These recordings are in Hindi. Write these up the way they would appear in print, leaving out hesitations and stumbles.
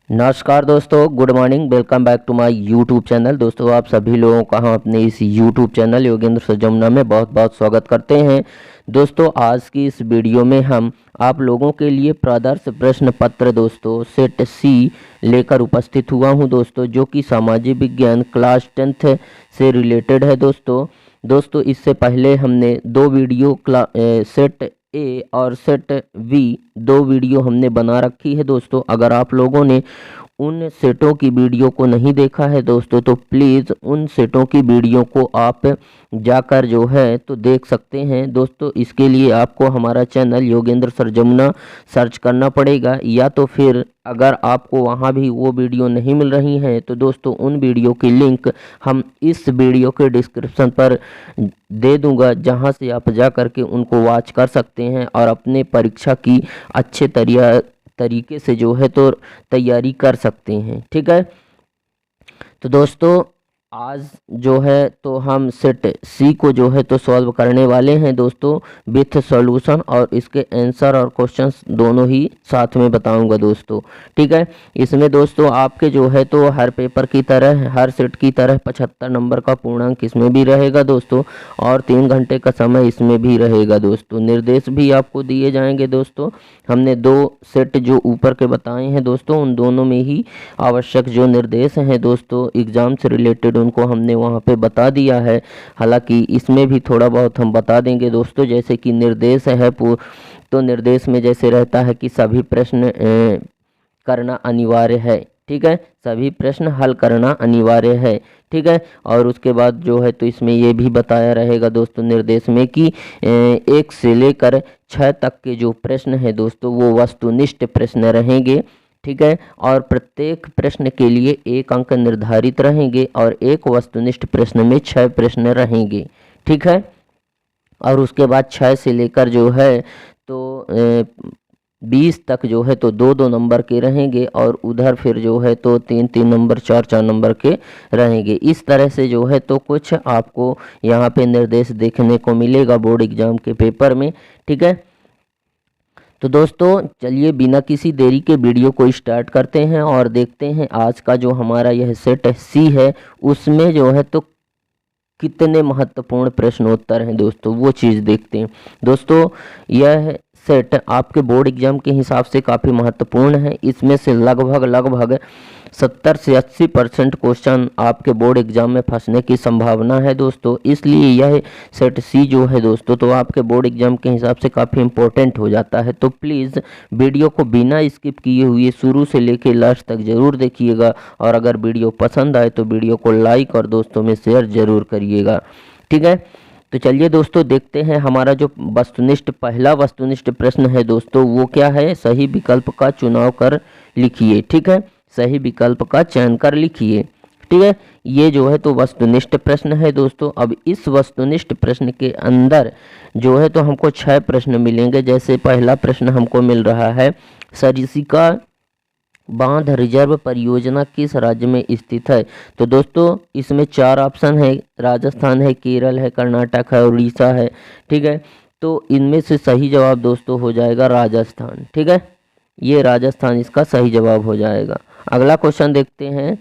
नमस्कार दोस्तों, good morning. Welcome back to my YouTube channel. दोस्तों, आप सभी लोगों का हम अपने इस यूट्यूब चैनल योगेंद्र सजमुना में बहुत बहुत स्वागत करते हैं। दोस्तों, आज की इस वीडियो में हम आप लोगों के लिए प्रदर्श प्रश्न पत्र दोस्तों सेट सी लेकर उपस्थित हुआ हूं दोस्तों, जो कि सामाजिक विज्ञान क्लास 10th से रिलेटेड है दोस्तों इससे पहले हमने दो वीडियो सेट ए और सेट वी दो वीडियो हमने बना रखी है दोस्तों। अगर आप लोगों ने उन सेटों की वीडियो को नहीं देखा है दोस्तों, तो प्लीज़ उन सेटों की वीडियो को आप जाकर जो है तो देख सकते हैं दोस्तों। इसके लिए आपको हमारा channel Yogendra sir Jamuna search करना पड़ेगा, या तो फिर अगर आपको वहाँ भी वो वीडियो नहीं मिल रही हैं तो दोस्तों उन वीडियो की लिंक हम इस वीडियो के डिस्क्रिप्शन पर दे दूंगा, जहां से आप जा करके उनको वॉच कर सकते हैं और अपने परीक्षा की अच्छे तरीके से जो है तो तैयारी कर सकते हैं। ठीक है, तो दोस्तों आज जो है तो हम सेट सी को जो है तो सॉल्व करने वाले हैं दोस्तों विथ सॉल्यूशन, और इसके आंसर और क्वेश्चंस दोनों ही साथ में बताऊंगा दोस्तों। ठीक है, इसमें दोस्तों आपके जो है तो हर पेपर की तरह, हर सेट की तरह 75 नंबर का पूर्णांक इसमें भी रहेगा दोस्तों, और 3 घंटे का समय इसमें भी रहेगा दोस्तों। निर्देश भी आपको दिए जाएंगे दोस्तों। हमने दो सेट जो ऊपर के बताए हैं दोस्तों, उन दोनों में ही आवश्यक जो निर्देश हैं दोस्तों एग्ज़ाम से रिलेटेड, उनको हमने वहाँ पे बता दिया है। हालांकि इसमें भी थोड़ा बहुत हम बता देंगे दोस्तों, जैसे कि निर्देश है तो निर्देश में जैसे रहता है कि सभी प्रश्न करना अनिवार्य है। ठीक है, सभी प्रश्न हल करना अनिवार्य है। ठीक है, और उसके बाद जो है तो इसमें ये भी बताया रहेगा दोस्तों निर्देश में कि 1 से लेकर 6 तक के जो प्रश्न है दोस्तों वो वस्तुनिष्ठ प्रश्न रहेंगे। ठीक है, और प्रत्येक प्रश्न के लिए 1 अंक निर्धारित रहेंगे और एक वस्तुनिष्ठ प्रश्न में 6 प्रश्न रहेंगे। ठीक है, और उसके बाद 6 से लेकर जो है तो 20 तक जो है तो 2-2 नंबर के रहेंगे, और उधर फिर जो है तो 3-3 नंबर, 4-4 नंबर के रहेंगे। इस तरह से जो है तो कुछ आपको यहाँ पे निर्देश देखने को मिलेगा बोर्ड एग्जाम के पेपर में। ठीक है, तो दोस्तों चलिए बिना किसी देरी के वीडियो को स्टार्ट करते हैं और देखते हैं आज का जो हमारा यह सेट सी है उसमें जो है तो कितने महत्वपूर्ण प्रश्नोत्तर हैं दोस्तों, वो चीज़ देखते हैं दोस्तों। यह सेट आपके बोर्ड एग्जाम के हिसाब से काफ़ी महत्वपूर्ण है। इसमें से लगभग 70 से 80% क्वेश्चन आपके बोर्ड एग्जाम में फंसने की संभावना है दोस्तों। इसलिए यह सेट सी जो है दोस्तों तो आपके बोर्ड एग्जाम के हिसाब से काफ़ी इम्पोर्टेंट हो जाता है। तो प्लीज़ वीडियो को बिना स्किप किए हुए शुरू से लेकर लास्ट तक ज़रूर देखिएगा, और अगर वीडियो पसंद आए तो वीडियो को लाइक और दोस्तों में शेयर ज़रूर करिएगा। ठीक है, तो चलिए दोस्तों देखते हैं हमारा जो पहला वस्तुनिष्ठ प्रश्न है दोस्तों वो क्या है। सही विकल्प का चुनाव कर लिखिए। ठीक है, सही विकल्प का चयन कर लिखिए। ठीक है, ये जो है तो वस्तुनिष्ठ प्रश्न है दोस्तों। अब इस वस्तुनिष्ठ प्रश्न के अंदर जो है तो हमको 6 प्रश्न मिलेंगे। जैसे पहला प्रश्न हमको मिल रहा है, सरिस्का बांध रिजर्व परियोजना किस राज्य में स्थित है। तो दोस्तों इसमें 4 ऑप्शन है, राजस्थान है, केरल है, कर्नाटक है और उड़ीसा है। ठीक है, तो इनमें से सही जवाब दोस्तों हो जाएगा राजस्थान। ठीक है, ये राजस्थान इसका सही जवाब हो जाएगा। अगला क्वेश्चन देखते हैं,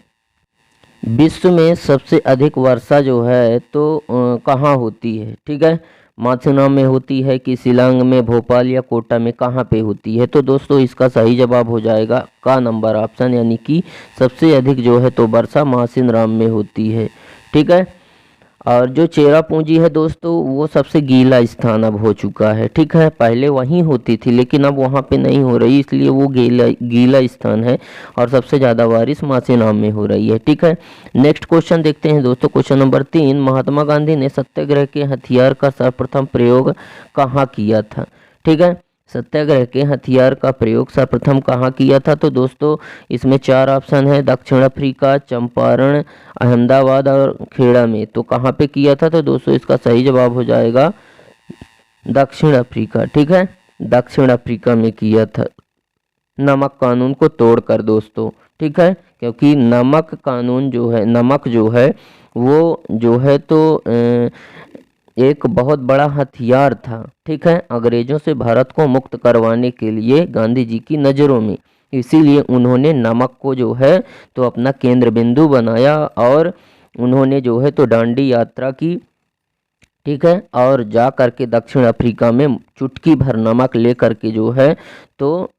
विश्व में सबसे अधिक वर्षा जो है तो कहाँ होती है। ठीक है, माथुरा में होती है कि शिलांग में, भोपाल या कोटा में, कहाँ पे होती है। तो दोस्तों इसका सही जवाब हो जाएगा का नंबर ऑप्शन, यानी कि सबसे अधिक जो है तो वर्षा मासिनराम में होती है। ठीक है, और जो चेरापूंजी है दोस्तों वो सबसे गीला स्थान अब हो चुका है। ठीक है, पहले वहीं होती थी लेकिन अब वहाँ पे नहीं हो रही, इसलिए वो गीला स्थान है, और सबसे ज़्यादा बारिश मासेनाम में हो रही है। ठीक है, नेक्स्ट क्वेश्चन देखते हैं दोस्तों। क्वेश्चन नंबर 3, महात्मा गांधी ने सत्याग्रह के हथियार का सर्वप्रथम प्रयोग कहाँ किया था। ठीक है, सत्याग्रह के हथियार का प्रयोग सर्वप्रथम कहाँ किया था। तो दोस्तों इसमें 4 ऑप्शन है, दक्षिण अफ्रीका, चंपारण, अहमदाबाद और खेड़ा में। तो कहाँ पे किया था। तो दोस्तों इसका सही जवाब हो जाएगा दक्षिण अफ्रीका। ठीक है, दक्षिण अफ्रीका में किया था, नमक कानून को तोड़कर दोस्तों। ठीक है, क्योंकि नमक कानून जो है, नमक जो है वो जो है तो एक बहुत बड़ा हथियार था। ठीक है, अंग्रेजों से भारत को मुक्त करवाने के लिए गांधी जी की नज़रों में। इसीलिए उन्होंने नमक को जो है तो अपना केंद्र बिंदु बनाया और उन्होंने जो है तो दांडी यात्रा की, ठीक है, और जा कर के दक्षिण अफ्रीका में चुटकी भर नमक ले करके जो है तो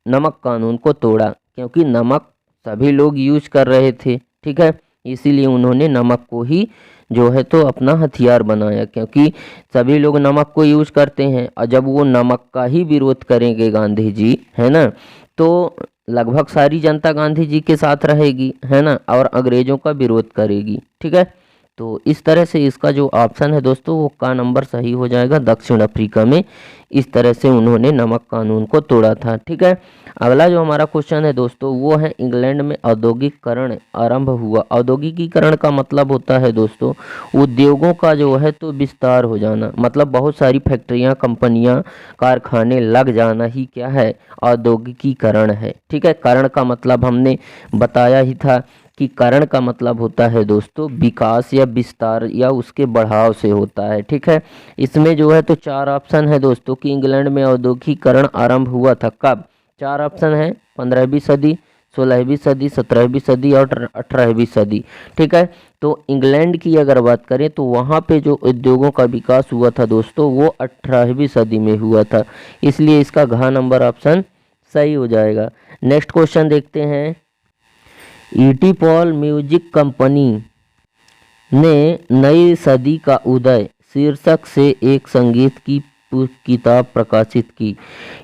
नमक कानून को तोड़ा, क्योंकि नमक सभी लोग यूज कर रहे थे, ठीक है, इसीलिए उन्होंने नमक को ही जो है तो अपना हथियार बनाया, क्योंकि सभी लोग नमक को यूज करते हैं और जब वो नमक का ही विरोध करेंगे गांधी जी, है ना, तो लगभग सारी जनता गांधी जी के साथ रहेगी, है ना, और अंग्रेजों का विरोध करेगी, ठीक है। तो इस तरह से इसका जो ऑप्शन है दोस्तों वो का नंबर सही हो जाएगा, दक्षिण अफ्रीका में इस तरह से उन्होंने नमक कानून को तोड़ा था, ठीक है। अगला जो हमारा क्वेश्चन है दोस्तों वो है इंग्लैंड में औद्योगिकरण आरंभ हुआ। औद्योगिकीकरण का मतलब होता है दोस्तों उद्योगों का जो है तो विस्तार हो जाना, मतलब बहुत सारी फैक्ट्रियां, कंपनियां, कारखाने लग जाना ही क्या है, औद्योगिकीकरण है, ठीक है। करण का मतलब हमने बताया ही था कि करण का मतलब होता है दोस्तों विकास या विस्तार या उसके बढ़ाव से होता है, ठीक है। इसमें जो है तो 4 ऑप्शन है दोस्तों कि इंग्लैंड में औद्योगिकीकरण आरंभ हुआ था कब। 4 ऑप्शन है, 15वीं सदी, 16वीं सदी, 17वीं सदी और 18वीं सदी, ठीक है। तो इंग्लैंड की अगर बात करें तो वहाँ पे जो उद्योगों का विकास हुआ था दोस्तों वो 18वीं सदी में हुआ था, इसलिए इसका घ नंबर ऑप्शन सही हो जाएगा। नेक्स्ट क्वेश्चन देखते हैं। ईटी पॉल म्यूजिक कंपनी ने नई सदी का उदय शीर्षक से एक संगीत की किताब प्रकाशित की।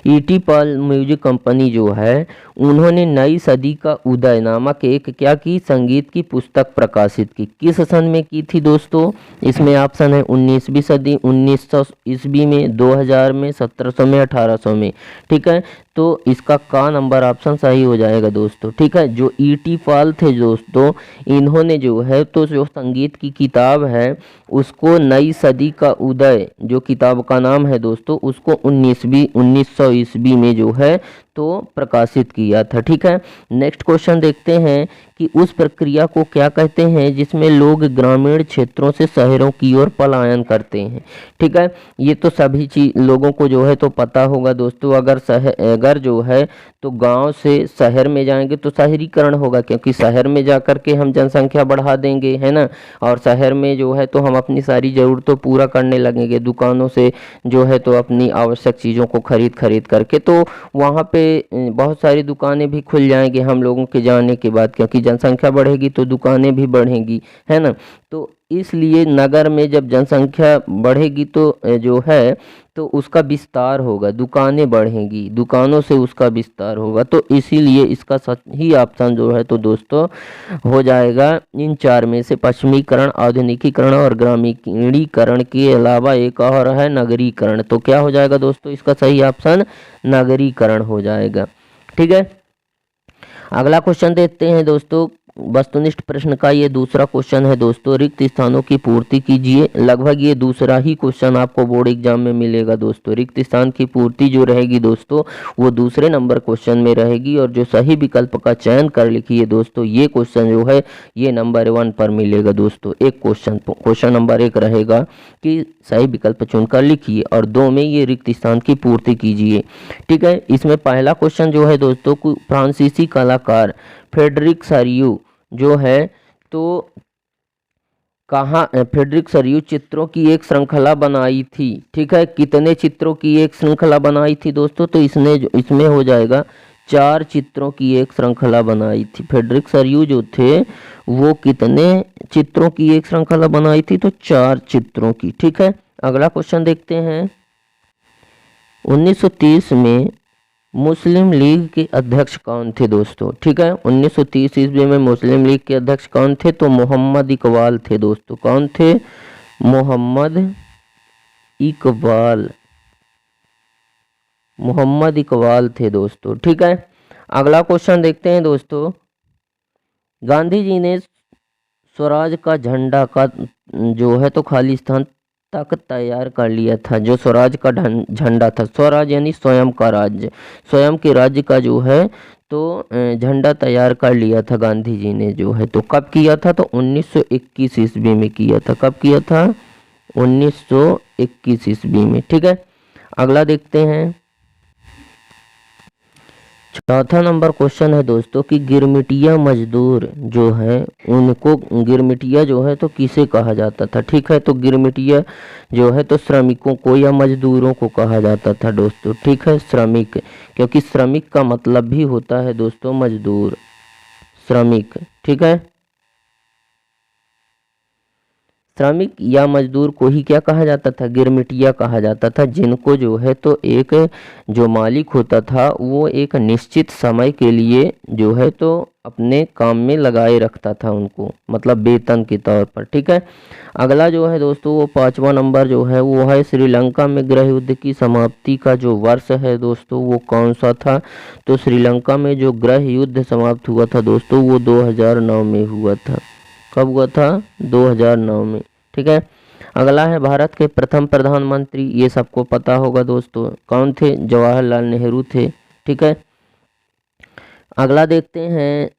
ईटी पॉल म्यूजिक कंपनी जो है उन्होंने नई सदी का उदय नामक एक क्या की संगीत की पुस्तक प्रकाशित की। किस सन में की थी दोस्तों, इसमें ऑप्शन है 19वीं सदी, 1900 ईस्वी में, 2000 में, 1700 में, 1800 में, ठीक है। तो इसका का नंबर ऑप्शन सही हो जाएगा दोस्तों, ठीक है। जो ईटी पॉल थे दोस्तों इन्होंने जो है तो जो संगीत की किताब है उसको नई सदी का उदय जो किताब का नाम है दोस्तों उसको 1900 ईस्वी में जो है तो प्रकाशित किया था, ठीक है। नेक्स्ट क्वेश्चन देखते हैं कि उस प्रक्रिया को क्या कहते हैं जिसमें लोग ग्रामीण क्षेत्रों से शहरों की ओर पलायन करते हैं, ठीक है। ये तो सभी चीज लोगों को जो है तो पता होगा दोस्तों, अगर जो है तो गांव से शहर में जाएंगे तो शहरीकरण होगा, क्योंकि शहर में जा कर के हम जनसंख्या बढ़ा देंगे, है ना, और शहर में जो है तो हम अपनी सारी ज़रूरतों पूरा करने लगेंगे, दुकानों से जो है तो अपनी आवश्यक चीज़ों को खरीद करके, तो वहाँ पे बहुत सारी दुकानें भी खुल जाएंगी हम लोगों के जाने के बाद, क्योंकि जनसंख्या बढ़ेगी तो दुकानें भी बढ़ेंगी, है ना। तो इसलिए नगर में जब जनसंख्या बढ़ेगी तो जो है तो उसका विस्तार होगा, दुकानें बढ़ेंगी, दुकानों से उसका विस्तार होगा, तो इसीलिए इसका सही ऑप्शन जो है तो दोस्तों हो जाएगा इन 4 में से पश्चिमीकरण, आधुनिकीकरण और ग्रामीणीकरण के अलावा एक और है नगरीकरण। तो क्या हो जाएगा दोस्तों इसका सही ऑप्शन नगरीकरण हो जाएगा, ठीक है। अगला क्वेश्चन देखते हैं दोस्तों, वस्तुनिष्ठ प्रश्न का ये दूसरा क्वेश्चन है दोस्तों, रिक्त स्थानों की पूर्ति कीजिए। लगभग ये दूसरा ही क्वेश्चन आपको बोर्ड एग्जाम में मिलेगा दोस्तों। रिक्त स्थान की पूर्ति जो रहेगी दोस्तों वो दूसरे नंबर क्वेश्चन में रहेगी और जो सही विकल्प का चयन कर लिखिए दोस्तों ये क्वेश्चन जो है ये नंबर 1 पर मिलेगा दोस्तों। एक क्वेश्चन नंबर 1 रहेगा कि सही विकल्प चुनकर लिखिए और 2 में ये रिक्त स्थान की पूर्ति कीजिए, ठीक है। इसमें पहला क्वेश्चन जो है दोस्तों फ्रांसीसी कलाकार फ्रेडरिक सरियू जो है तो कहाँ फ्रेडरिक सरियू चित्रों की एक श्रृंखला बनाई थी, ठीक है। कितने चित्रों की एक श्रृंखला बनाई थी दोस्तों, तो इसमें हो जाएगा 4 चित्रों की एक श्रृंखला बनाई थी। फ्रेडरिक सरियू जो थे वो कितने चित्रों की एक श्रृंखला बनाई थी, तो 4 चित्रों की, ठीक है। अगला क्वेश्चन देखते हैं। 1930 में मुस्लिम लीग के अध्यक्ष कौन थे दोस्तों, ठीक है। 1930 ईस्वी में मुस्लिम लीग के अध्यक्ष कौन थे, तो मोहम्मद इकबाल थे दोस्तों। कौन थे, मोहम्मद इकबाल थे दोस्तों, ठीक है। अगला क्वेश्चन देखते हैं दोस्तों, गांधी जी ने स्वराज का झंडा का जो है तो खालिस्तान तक तैयार कर लिया था। जो स्वराज का झंडा था, स्वराज यानी स्वयं का राज्य, स्वयं के राज्य का जो है तो झंडा तैयार कर लिया था गांधी जी ने जो है तो कब किया था, तो 1921 ईस्वी में किया था। कब किया था, 1921 ईस्वी में, ठीक है। अगला देखते हैं, चौथा नंबर क्वेश्चन है दोस्तों कि गिरमिटिया मजदूर जो है उनको गिरमिटिया जो है तो किसे कहा जाता था। ठीक है, तो गिरमिटिया जो है तो श्रमिकों को या मजदूरों को कहा जाता था दोस्तों। ठीक है, श्रमिक, क्योंकि श्रमिक का मतलब भी होता है दोस्तों मजदूर, श्रमिक। ठीक है, श्रमिक या मजदूर को ही क्या कहा जाता था, गिरमिटिया कहा जाता था, जिनको जो है तो एक जो मालिक होता था वो एक निश्चित समय के लिए जो है तो अपने काम में लगाए रखता था उनको, मतलब वेतन के तौर पर। ठीक है, अगला जो है दोस्तों वो पांचवा नंबर जो है वो है श्रीलंका में गृह युद्ध की समाप्ति का जो वर्ष है दोस्तों वो कौन सा था। तो श्रीलंका में जो गृह युद्ध समाप्त हुआ था दोस्तों वो 2009 में हुआ था। कब हुआ था, 2009 में। ठीक है, अगला है भारत के प्रथम प्रधानमंत्री, ये सबको पता होगा दोस्तों, कौन थे, जवाहरलाल नेहरू थे। ठीक है, अगला देखते हैं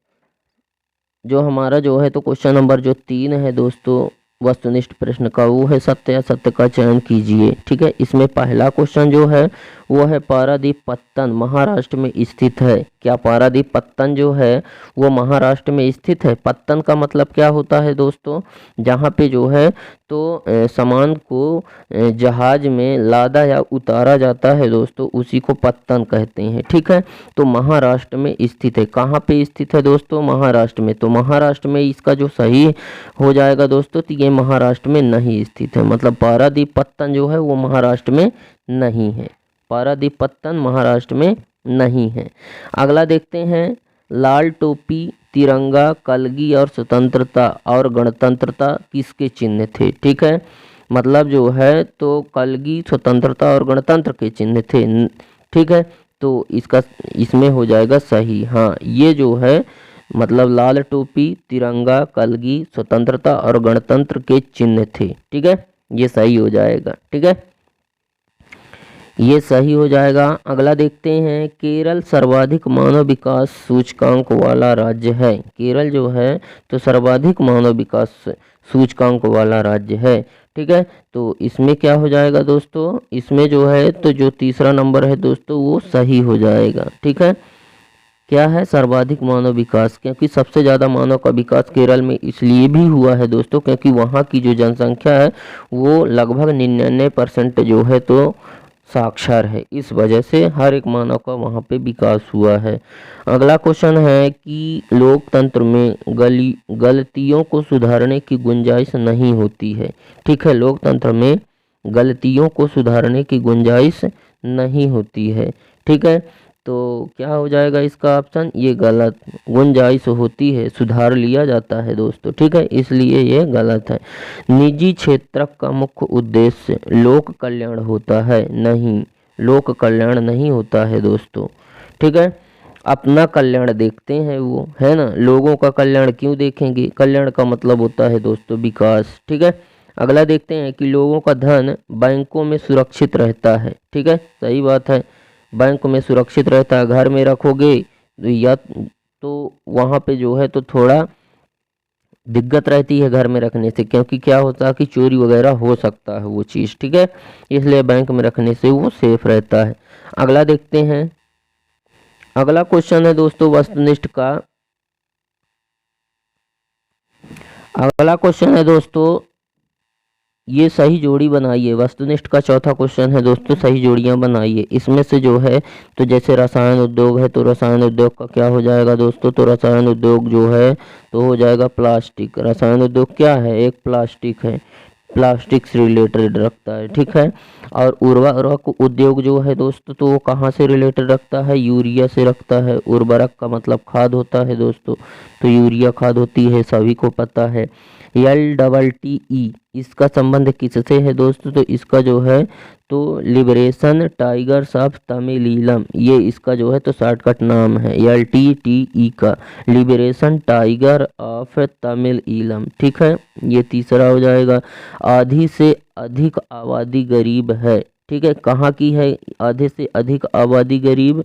जो हमारा जो है तो क्वेश्चन नंबर जो 3 है दोस्तों वस्तुनिष्ठ प्रश्न का, वो है सत्य असत्य का चयन कीजिए। ठीक है, इसमें पहला क्वेश्चन जो है वो है पारादीप पत्तन महाराष्ट्र में स्थित है। क्या पारादीप पत्तन जो है वो महाराष्ट्र में स्थित है। पत्तन का मतलब क्या होता है दोस्तों, जहाँ पे जो है तो सामान को जहाज में लादा या उतारा जाता है दोस्तों, उसी को पत्तन कहते हैं। ठीक है, तो महाराष्ट्र में स्थित है। कहाँ पे स्थित है दोस्तों, महाराष्ट्र में। तो महाराष्ट्र में इसका जो सही हो जाएगा दोस्तों तो ये महाराष्ट्र में नहीं स्थित है, मतलब पारादीप पत्तन जो है वो महाराष्ट्र में नहीं है, पारादीप पत्तन महाराष्ट्र में नहीं है। अगला देखते हैं, लाल टोपी, तिरंगा, कलगी और स्वतंत्रता और गणतंत्रता किसके चिन्ह थे। ठीक है, मतलब जो है तो कलगी स्वतंत्रता और गणतंत्र के चिन्ह थे। ठीक है, तो इसका इसमें हो जाएगा सही। हाँ, ये जो है मतलब लाल टोपी, तिरंगा, कलगी, स्वतंत्रता और गणतंत्र के चिन्ह थे। ठीक है, ये सही हो जाएगा। ठीक है, ये सही हो जाएगा। अगला देखते हैं, केरल सर्वाधिक मानव विकास सूचकांक वाला राज्य है। केरल जो है तो सर्वाधिक मानव विकास सूचकांक वाला राज्य है। ठीक है, तो इसमें क्या हो जाएगा दोस्तों, इसमें जो है तो जो तीसरा नंबर है दोस्तों वो सही हो जाएगा। ठीक है, क्या है, सर्वाधिक मानव विकास, क्योंकि सबसे ज़्यादा मानव का विकास केरल में इसलिए भी हुआ है दोस्तों क्योंकि वहाँ की जो जनसंख्या है वो लगभग 99% जो है तो साक्षर है, इस वजह से हर एक मानव का वहाँ पे विकास हुआ है। अगला क्वेश्चन है कि लोकतंत्र में गलतियों को सुधारने की गुंजाइश नहीं होती है। ठीक है, लोकतंत्र में गलतियों को सुधारने की गुंजाइश नहीं होती है। ठीक है, तो क्या हो जाएगा इसका ऑप्शन, ये गलत, गुंजाइश होती है, सुधार लिया जाता है दोस्तों। ठीक है, इसलिए ये गलत है। निजी क्षेत्र का मुख्य उद्देश्य लोक कल्याण होता है, नहीं, लोक कल्याण नहीं होता है दोस्तों। ठीक है, अपना कल्याण देखते हैं वो, है ना, लोगों का कल्याण क्यों देखेंगे, कल्याण का मतलब होता है दोस्तों विकास। ठीक है, अगला देखते हैं कि लोगों का धन बैंकों में सुरक्षित रहता है। ठीक है, सही बात है, बैंक में सुरक्षित रहता है। घर में रखोगे या तो वहाँ पे जो है तो थोड़ा दिक्कत रहती है घर में रखने से, क्योंकि क्या होता है कि चोरी वगैरह हो सकता है वो चीज़। ठीक है, इसलिए बैंक में रखने से वो सेफ रहता है। अगला देखते हैं, अगला क्वेश्चन है दोस्तों वस्तुनिष्ठ का, अगला क्वेश्चन है दोस्तों ये सही जोड़ी बनाइए। वस्तुनिष्ठ का चौथा क्वेश्चन है दोस्तों सही जोड़ियां बनाइए। इसमें से जो है तो जैसे रसायन उद्योग है तो रसायन उद्योग का क्या हो जाएगा दोस्तों, तो रसायन उद्योग जो है तो हो जाएगा प्लास्टिक। रसायन उद्योग क्या है, एक प्लास्टिक है, प्लास्टिक से रिलेटेड रखता है। ठीक है, और उर्वरक उद्योग जो है दोस्तों तो वो कहाँ से रिलेटेड रखता है, यूरिया से रखता है। उर्वरक का मतलब खाद होता है दोस्तों, तो यूरिया खाद होती है, सभी को पता है। LTTE इसका संबंध किससे है दोस्तों, तो इसका जो है तो लिबरेशन टाइगर्स ऑफ तमिलीलम, ये इसका जो है तो शॉर्टकट नाम है LTTE का, लिबरेशन टाइगर ऑफ तमिलीलम। ठीक है, ये तीसरा हो जाएगा। आधी से अधिक आबादी गरीब है। ठीक है, कहाँ की है आधे से अधिक आबादी गरीब,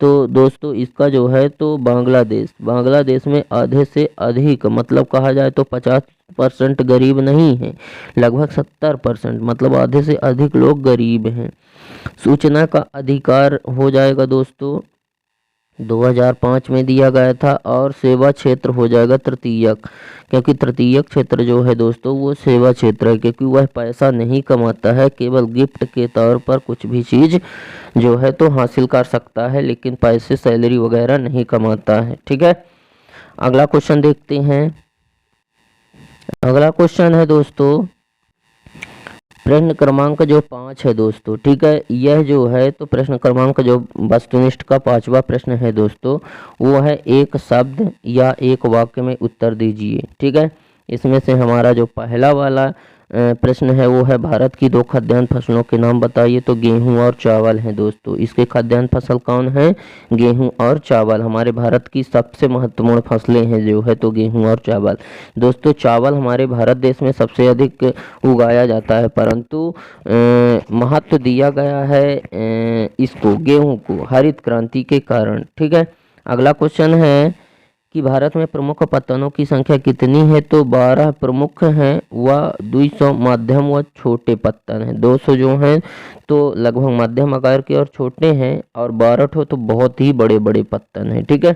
तो दोस्तों इसका जो है तो बांग्लादेश, बांग्लादेश में आधे से अधिक मतलब कहा जाए तो 50% गरीब नहीं है, लगभग 70%, मतलब आधे से अधिक लोग गरीब हैं। सूचना का अधिकार हो जाएगा दोस्तों 2005 में दिया गया था। और सेवा क्षेत्र हो जाएगा तृतीयक, क्योंकि तृतीयक क्षेत्र जो है दोस्तों वो सेवा क्षेत्र है, क्योंकि वह पैसा नहीं कमाता है, केवल गिफ्ट के तौर पर कुछ भी चीज़ जो है तो हासिल कर सकता है, लेकिन पैसे सैलरी वगैरह नहीं कमाता है। ठीक है, अगला क्वेश्चन देखते हैं। अगला क्वेश्चन है दोस्तों प्रश्न क्रमांक जो 5 है दोस्तों। ठीक है, यह जो है तो प्रश्न क्रमांक जो वस्तुनिष्ठ का 5वां प्रश्न है दोस्तों, वो है एक शब्द या एक वाक्य में उत्तर दीजिए। ठीक है, इसमें से हमारा जो पहला वाला प्रश्न है वो है भारत की 2 खाद्यान्न फसलों के नाम बताइए। तो गेहूं और चावल हैं दोस्तों। इसके खाद्यान्न फसल कौन है? गेहूं और चावल। हमारे भारत की सबसे महत्वपूर्ण फसलें हैं जो है तो गेहूं और चावल। दोस्तों चावल हमारे भारत देश में सबसे अधिक उगाया जाता है, परंतु महत्व दिया गया है इसको, गेहूं को, हरित क्रांति के कारण। ठीक है, अगला क्वेश्चन है कि भारत में प्रमुख पत्तनों की संख्या कितनी है? तो 12 प्रमुख हैं व 200 मध्यम व छोटे पत्तन हैं। 200 जो हैं तो लगभग मध्यम आकार के और छोटे हैं, और 12 तो बहुत ही बड़े बड़े पत्तन हैं। ठीक है,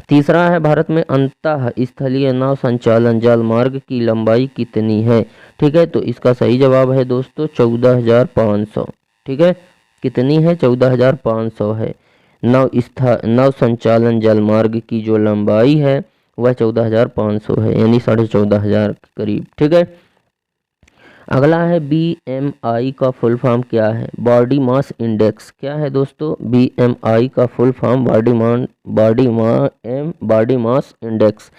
तीसरा है भारत में अंतः स्थलीय नाव संचालन जल मार्ग की लंबाई कितनी है? ठीक है, तो इसका सही जवाब है दोस्तों 14,500। ठीक है, कितनी है? 14,500 है। नव संचालन जल मार्ग की जो लंबाई है वह 14,500 है, यानी 14,500 के करीब। ठीक है, अगला है BMI का फुल फॉर्म क्या है? Body mass index. क्या है दोस्तों? BMI का full form body mass index.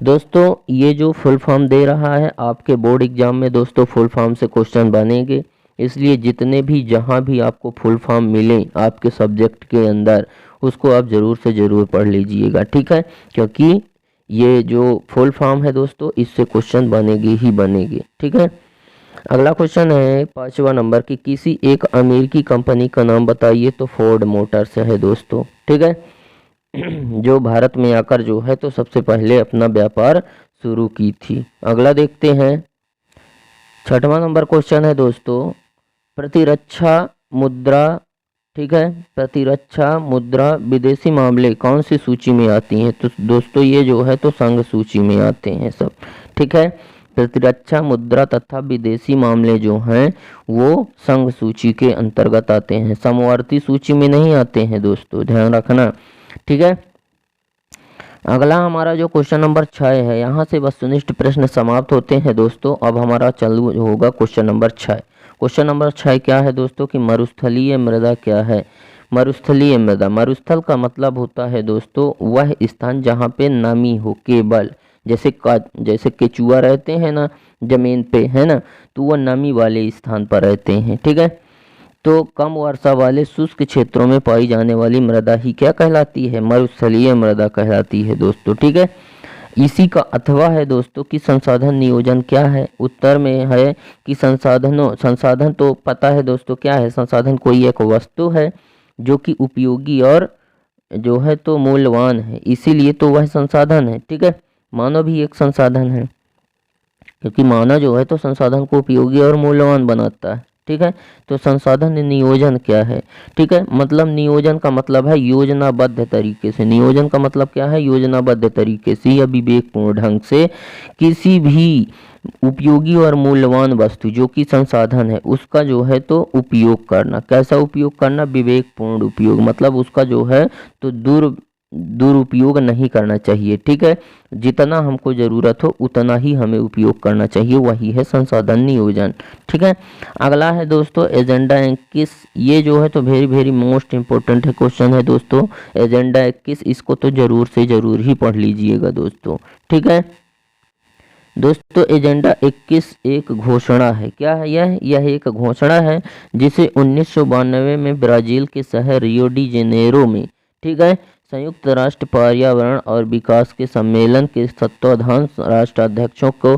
दोस्तों ये जो फुल फॉर्म दे रहा है आपके बोर्ड एग्जाम में दोस्तों फुल फॉर्म से क्वेश्चन बनेंगे, इसलिए जितने भी जहाँ भी आपको फुल फॉर्म मिले आपके सब्जेक्ट के अंदर उसको आप ज़रूर से ज़रूर पढ़ लीजिएगा। ठीक है, क्योंकि ये जो फुल फॉर्म है दोस्तों इससे क्वेश्चन बनेगी ही बनेगी। ठीक है, अगला क्वेश्चन है 5वां नंबर की किसी एक अमेरिकी कंपनी का नाम बताइए। तो फोर्ड मोटर्स है दोस्तों। ठीक है, जो भारत में आकर जो है तो सबसे पहले अपना व्यापार शुरू की थी। अगला देखते हैं 6वां नंबर क्वेश्चन है दोस्तों प्रतिरक्षा मुद्रा। ठीक है, प्रतिरक्षा मुद्रा विदेशी मामले कौन सी सूची में आती हैं? तो दोस्तों ये जो है तो संघ सूची में आते हैं सब। ठीक है, प्रतिरक्षा मुद्रा तथा विदेशी मामले जो हैं वो संघ सूची के अंतर्गत आते हैं, समवर्ती सूची में नहीं आते हैं दोस्तों, ध्यान रखना। ठीक है, अगला हमारा जो क्वेश्चन नंबर 6 है, यहाँ से वस्तुनिष्ठ प्रश्न समाप्त होते हैं दोस्तों। अब हमारा चालू होगा क्वेश्चन नंबर 6। क्वेश्चन नंबर 6 क्या है दोस्तों कि मरुस्थलीय मृदा क्या है? मरुस्थलीय मृदा, मरुस्थल का मतलब होता है दोस्तों वह स्थान जहाँ पे नमी हो केवल, जैसे केचुआ रहते हैं ना जमीन पे, है ना, तो वह नमी वाले स्थान पर रहते हैं। ठीक है, तो कम वर्षा वाले शुष्क क्षेत्रों में पाई जाने वाली मृदा ही क्या कहलाती है? मरुस्थलीय मृदा कहलाती है दोस्तों। ठीक है, इसी का अथवा है दोस्तों कि संसाधन नियोजन क्या है? उत्तर में है कि संसाधन तो पता है दोस्तों क्या है? संसाधन कोई एक वस्तु है जो कि उपयोगी और जो है तो मूल्यवान है, इसीलिए तो वह संसाधन है। ठीक है, मानव भी एक संसाधन है, क्योंकि मानव जो है तो संसाधन को उपयोगी और मूल्यवान बनाता है। ठीक है, तो संसाधन नियोजन क्या है? ठीक है, मतलब नियोजन का मतलब है योजनाबद्ध तरीके से। नियोजन का मतलब क्या है? योजनाबद्ध तरीके से या विवेकपूर्ण ढंग से किसी भी उपयोगी और मूल्यवान वस्तु जो कि संसाधन है उसका जो है तो उपयोग करना। कैसा उपयोग करना? विवेकपूर्ण उपयोग, मतलब उसका जो है तो दुरुपयोग नहीं करना चाहिए। ठीक है, जितना हमको ज़रूरत हो उतना ही हमें उपयोग करना चाहिए, वही है संसाधन नियोजन। ठीक है, अगला है दोस्तों एजेंडा 21। ये जो है तो वेरी वेरी मोस्ट इम्पोर्टेंट है क्वेश्चन है दोस्तों, एजेंडा 21, इसको तो ज़रूर से ज़रूर ही पढ़ लीजिएगा दोस्तों। ठीक है दोस्तों, एजेंडा 21 एक घोषणा है। क्या है यह एक घोषणा है जिसे 1992 में ब्राज़ील के शहर रियो डी जेनेरो में, ठीक है, संयुक्त राष्ट्र पर्यावरण और विकास के सम्मेलन के तत्वाधान राष्ट्राध्यक्षों को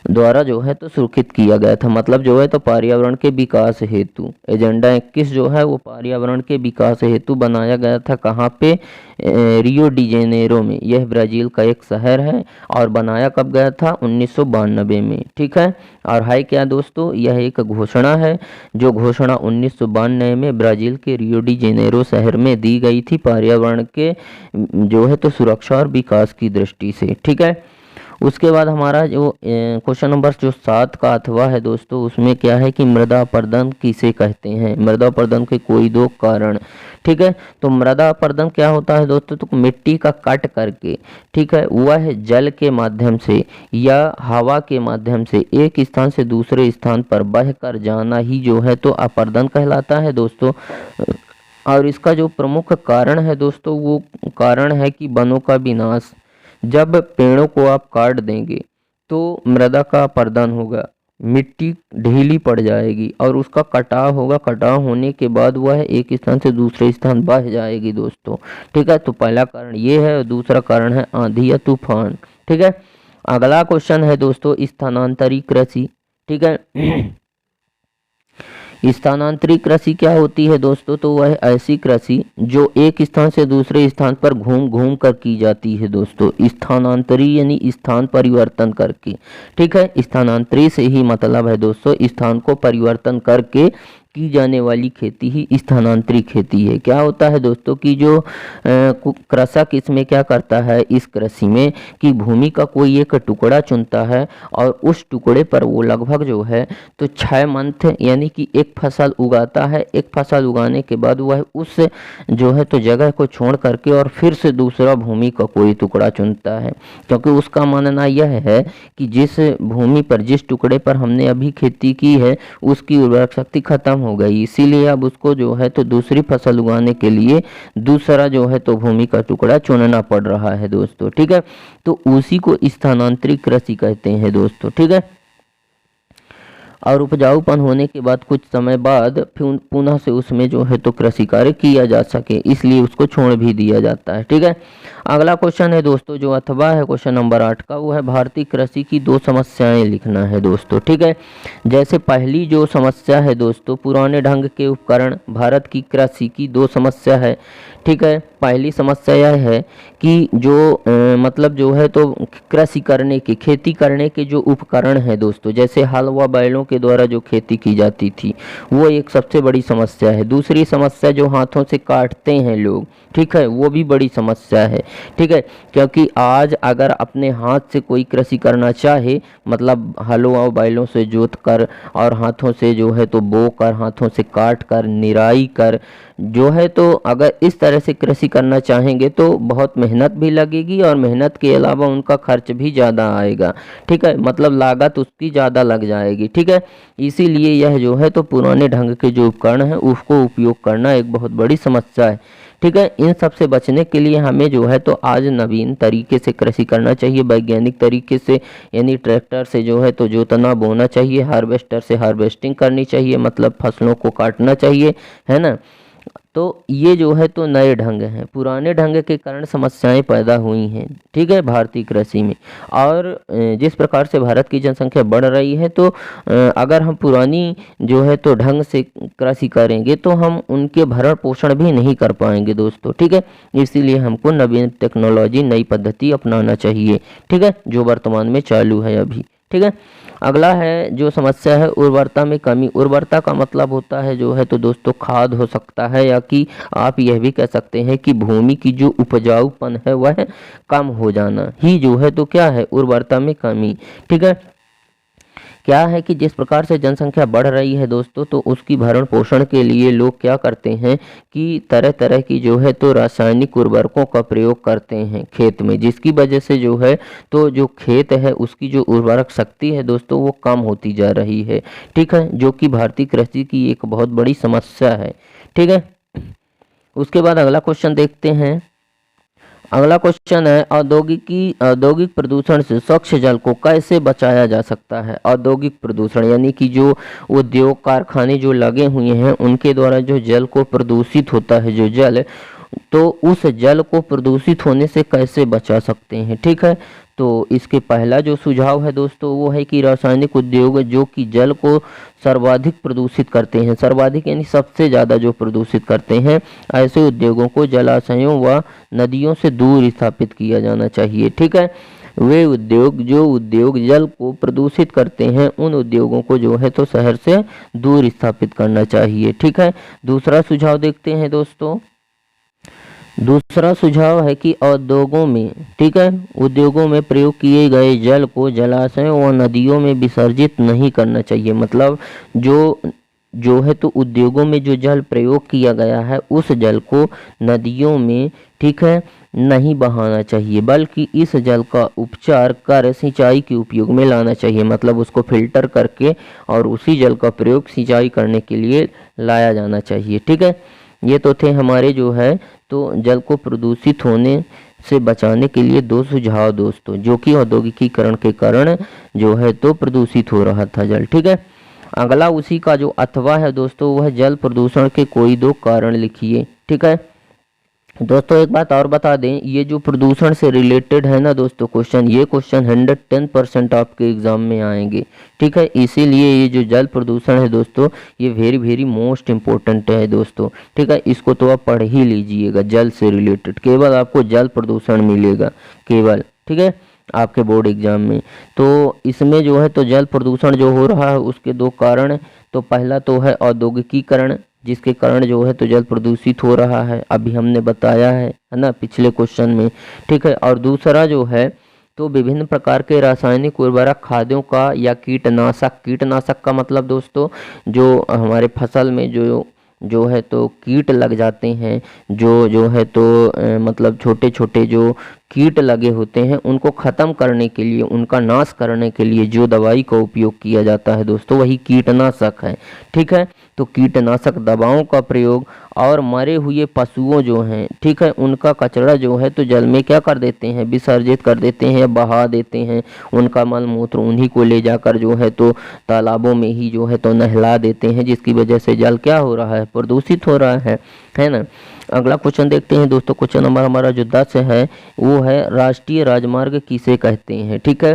द्वारा जो है तो सुरक्षित किया गया था। मतलब जो है तो पर्यावरण के विकास हेतु एजेंडा 21 जो है वो पर्यावरण के विकास हेतु बनाया गया था। कहाँ पे? रियो डी जेनेरो में। यह ब्राज़ील का एक शहर है और बनाया कब गया था? 1992 में। ठीक है। और है क्या दोस्तों? यह एक घोषणा है, जो घोषणा 1992 में ब्राज़ील के रियो डी जेनेरो शहर में दी गई थी पर्यावरण के जो है तो सुरक्षा और विकास की दृष्टि से। ठीक है। उसके बाद हमारा जो क्वेश्चन नंबर जो 7 का अथवा है दोस्तों, उसमें क्या है कि मृदा अपरदन किसे कहते हैं? मृदा अपरदन के कोई दो कारण। ठीक है। तो मृदा अपरदन क्या होता है दोस्तों? तो मिट्टी का कट करके, ठीक है, वह जल के माध्यम से या हवा के माध्यम से एक स्थान से दूसरे स्थान पर बह कर जाना ही जो है तो अपरदन कहलाता है दोस्तों। और इसका जो प्रमुख कारण है दोस्तों, वो कारण है कि वनों का विनाश। जब पेड़ों को आप काट देंगे तो मृदा का अपरदन होगा, मिट्टी ढीली पड़ जाएगी और उसका कटाव होगा। कटाव होने के बाद वह एक स्थान से दूसरे स्थान बह जाएगी दोस्तों। ठीक है। तो पहला कारण ये है और दूसरा कारण है आंधी या तूफान। ठीक है। अगला क्वेश्चन है दोस्तों स्थानांतरित कृषि। ठीक है। स्थानांतरित कृषि क्या होती है दोस्तों? तो वह ऐसी कृषि जो एक स्थान से दूसरे स्थान पर घूम घूम कर की जाती है दोस्तों। स्थानांतरित यानी स्थान परिवर्तन करके। ठीक है। स्थानांतरित से ही मतलब है दोस्तों स्थान को परिवर्तन करके की जाने वाली खेती ही स्थानांतरित खेती है। क्या होता है दोस्तों कि जो कृषक इसमें क्या करता है, इस कृषि में कि भूमि का कोई एक टुकड़ा चुनता है और उस टुकड़े पर वो लगभग जो है तो 6 मंथ यानी कि एक फसल उगाता है। एक फसल उगाने के बाद वह उस जो है तो जगह को छोड़ करके और फिर से दूसरा भूमि का कोई टुकड़ा चुनता है, क्योंकि उसका मानना यह है कि जिस भूमि पर जिस टुकड़े पर हमने अभी खेती की है उसकी उर्वरक शक्ति खत्म हो गई, इसीलिए अब उसको जो है तो दूसरी फसल उगाने के लिए दूसरा जो है तो भूमि का टुकड़ा चुनना पड़ रहा है दोस्तों। ठीक है। तो उसी को स्थानांतरित कृषि कहते हैं दोस्तों। ठीक है। और उपजाऊपन होने के बाद कुछ समय बाद पुनः से उसमें जो है तो कृषि कार्य किया जा सके, इसलिए उसको छोड़ भी दिया जाता है। ठीक है। अगला क्वेश्चन है दोस्तों जो अथवा है क्वेश्चन नंबर 8 का, वो है भारतीय कृषि की 2 समस्याएं लिखना है दोस्तों। ठीक है। जैसे पहली जो समस्या है दोस्तों, पुराने ढंग के उपकरण। भारत की कृषि की 2 समस्या है। ठीक है। पहली समस्या यह है कि जो मतलब जो है तो कृषि करने के, खेती करने के जो उपकरण है दोस्तों, जैसे हल व बैलों के द्वारा जो खेती की जाती थी, वो एक सबसे बड़ी समस्या है। दूसरी समस्या जो हाथों से काटते हैं लोग, ठीक है, वो भी बड़ी समस्या है। ठीक है। क्योंकि आज अगर अपने हाथ से कोई कृषि करना चाहे, मतलब हलों और बैलों से जोत कर और हाथों से जो है तो बो कर, हाथों से काट कर, निराई कर जो है तो अगर इस तरह से कृषि करना चाहेंगे तो बहुत मेहनत भी लगेगी और मेहनत के अलावा उनका खर्च भी ज़्यादा आएगा। ठीक है। मतलब लागत उसकी ज़्यादा लग जाएगी। ठीक है। इसीलिए यह जो है तो पुराने ढंग के जो उपकरण हैं उसको उपयोग करना एक बहुत बड़ी समस्या है। ठीक है। इन सब से बचने के लिए हमें जो है तो आज नवीन तरीके से कृषि करना चाहिए, वैज्ञानिक तरीके से, यानी ट्रैक्टर से जो है तो जोतना बोना चाहिए, हार्वेस्टर से हार्वेस्टिंग करनी चाहिए, मतलब फसलों को काटना चाहिए, है ना। तो ये जो है तो नए ढंग हैं, पुराने ढंग के कारण समस्याएं पैदा हुई हैं। ठीक है। भारतीय कृषि में और जिस प्रकार से भारत की जनसंख्या बढ़ रही है तो अगर हम पुरानी जो है तो ढंग से कृषि करेंगे तो हम उनके भरण पोषण भी नहीं कर पाएंगे दोस्तों। ठीक है। इसीलिए हमको नवीन टेक्नोलॉजी, नई पद्धति अपनाना चाहिए। ठीक है। जो वर्तमान में चालू है अभी। ठीक है। अगला है जो समस्या है उर्वरता में कमी। उर्वरता का मतलब होता है जो है तो दोस्तों खाद हो सकता है, या कि आप यह भी कह सकते हैं कि भूमि की जो उपजाऊपन है वह कम हो जाना ही जो है तो क्या है, उर्वरता में कमी। ठीक है। क्या है कि जिस प्रकार से जनसंख्या बढ़ रही है दोस्तों, तो उसकी भरण पोषण के लिए लोग क्या करते हैं कि तरह तरह की जो है तो रासायनिक उर्वरकों का प्रयोग करते हैं खेत में, जिसकी वजह से जो है तो जो खेत है उसकी जो उर्वरक शक्ति है दोस्तों वो कम होती जा रही है। ठीक है। जो कि भारतीय कृषि की एक बहुत बड़ी समस्या है। ठीक है। उसके बाद अगला क्वेश्चन देखते हैं। अगला क्वेश्चन है औद्योगिक प्रदूषण से स्वच्छ जल को कैसे बचाया जा सकता है। औद्योगिक प्रदूषण यानी कि जो उद्योग कारखाने जो लगे हुए हैं उनके द्वारा जो जल को प्रदूषित होता है, जो जल तो उस जल को प्रदूषित होने से कैसे बचा सकते हैं। ठीक है, तो इसके पहला जो सुझाव है दोस्तों वो है कि रासायनिक उद्योग जो कि जल को सर्वाधिक प्रदूषित करते हैं, सर्वाधिक यानी सबसे ज़्यादा जो प्रदूषित करते हैं, ऐसे उद्योगों को जलाशयों व नदियों से दूर स्थापित किया जाना चाहिए। ठीक है, वे उद्योग जो उद्योग जल को प्रदूषित करते हैं उन उद्योगों को जो है तो शहर से दूर स्थापित करना चाहिए। ठीक है, दूसरा सुझाव देखते हैं दोस्तों। दूसरा सुझाव है कि उद्योगों में, ठीक है, उद्योगों में प्रयोग किए गए जल को जलाशयों व नदियों में विसर्जित नहीं करना चाहिए। मतलब जो है तो उद्योगों में जो जल प्रयोग किया गया है उस जल को नदियों में, ठीक है, नहीं बहाना चाहिए, बल्कि इस जल का उपचार कर सिंचाई के उपयोग में लाना चाहिए। मतलब उसको फिल्टर करके और उसी जल का प्रयोग सिंचाई करने के लिए लाया जाना चाहिए। ठीक है, ये तो थे हमारे जो है तो जल को प्रदूषित होने से बचाने के लिए दो सुझाव दोस्तों, जो कि औद्योगिकीकरण के कारण जो है तो प्रदूषित हो रहा था जल। ठीक है, अगला उसी का जो अथवा है दोस्तों वह जल प्रदूषण के कोई दो कारण लिखिए। ठीक है दोस्तों, एक बात और बता दें, ये जो प्रदूषण से रिलेटेड है ना दोस्तों क्वेश्चन, ये क्वेश्चन 110% आपके एग्जाम में आएंगे। ठीक है, इसीलिए ये जो जल प्रदूषण है दोस्तों ये वेरी वेरी मोस्ट इम्पोर्टेंट है दोस्तों। ठीक है, इसको तो आप पढ़ ही लीजिएगा, जल से रिलेटेड केवल आपको जल प्रदूषण मिलेगा केवल। ठीक है, आपके बोर्ड एग्जाम में। तो इसमें जो है तो जल प्रदूषण जो हो रहा है उसके दो कारण, तो पहला तो है औद्योगिकीकरण, जिसके कारण जो है तो जल प्रदूषित हो रहा है, अभी हमने बताया है ना पिछले क्वेश्चन में। ठीक है, और दूसरा जो है तो विभिन्न प्रकार के रासायनिक उर्वरक खाद्यों का या कीटनाशक का मतलब दोस्तों जो हमारे फसल में जो है तो कीट लग जाते हैं, जो है तो मतलब छोटे छोटे जो कीट लगे होते हैं उनको ख़त्म करने के लिए, उनका नाश करने के लिए जो दवाई का उपयोग किया जाता है दोस्तों वही कीटनाशक है। ठीक है, तो कीटनाशक दवाओं का प्रयोग और मरे हुए पशुओं जो हैं, ठीक है, उनका कचरा जो है तो जल में क्या कर देते हैं, विसर्जित कर देते हैं या बहा देते हैं। उनका मल मूत्र उन्हीं को ले जाकर जो है तो तालाबों में ही जो है तो नहला देते हैं, जिसकी वजह से जल क्या हो रहा है, प्रदूषित हो रहा है ना। अगला क्वेश्चन देखते हैं दोस्तों, क्वेश्चन नंबर हमारा जो 10 है वो है राष्ट्रीय राजमार्ग किसे कहते हैं। ठीक है,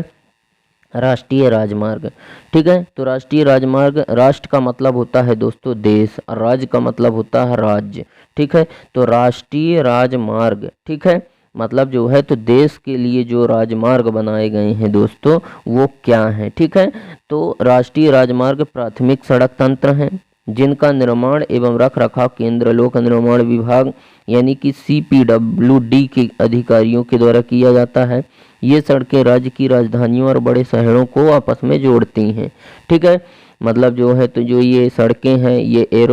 राष्ट्रीय राजमार्ग। ठीक है, तो राष्ट्रीय राजमार्ग, राष्ट्र का मतलब होता है दोस्तों देश, और राज्य का मतलब होता है राज्य। ठीक है, तो राष्ट्रीय राजमार्ग, ठीक है, मतलब जो है तो देश के लिए जो राजमार्ग बनाए गए हैं दोस्तों वो क्या है। ठीक है, तो राष्ट्रीय राजमार्ग प्राथमिक सड़क तंत्र हैं जिनका निर्माण एवं रख रखाव केंद्र लोक निर्माण विभाग यानी कि CPWD के अधिकारियों के द्वारा किया जाता है। ये सड़कें राज्य की राजधानियों और बड़े शहरों को आपस में जोड़ती हैं। ठीक है, मतलब जो है तो जो ये सड़कें हैं ये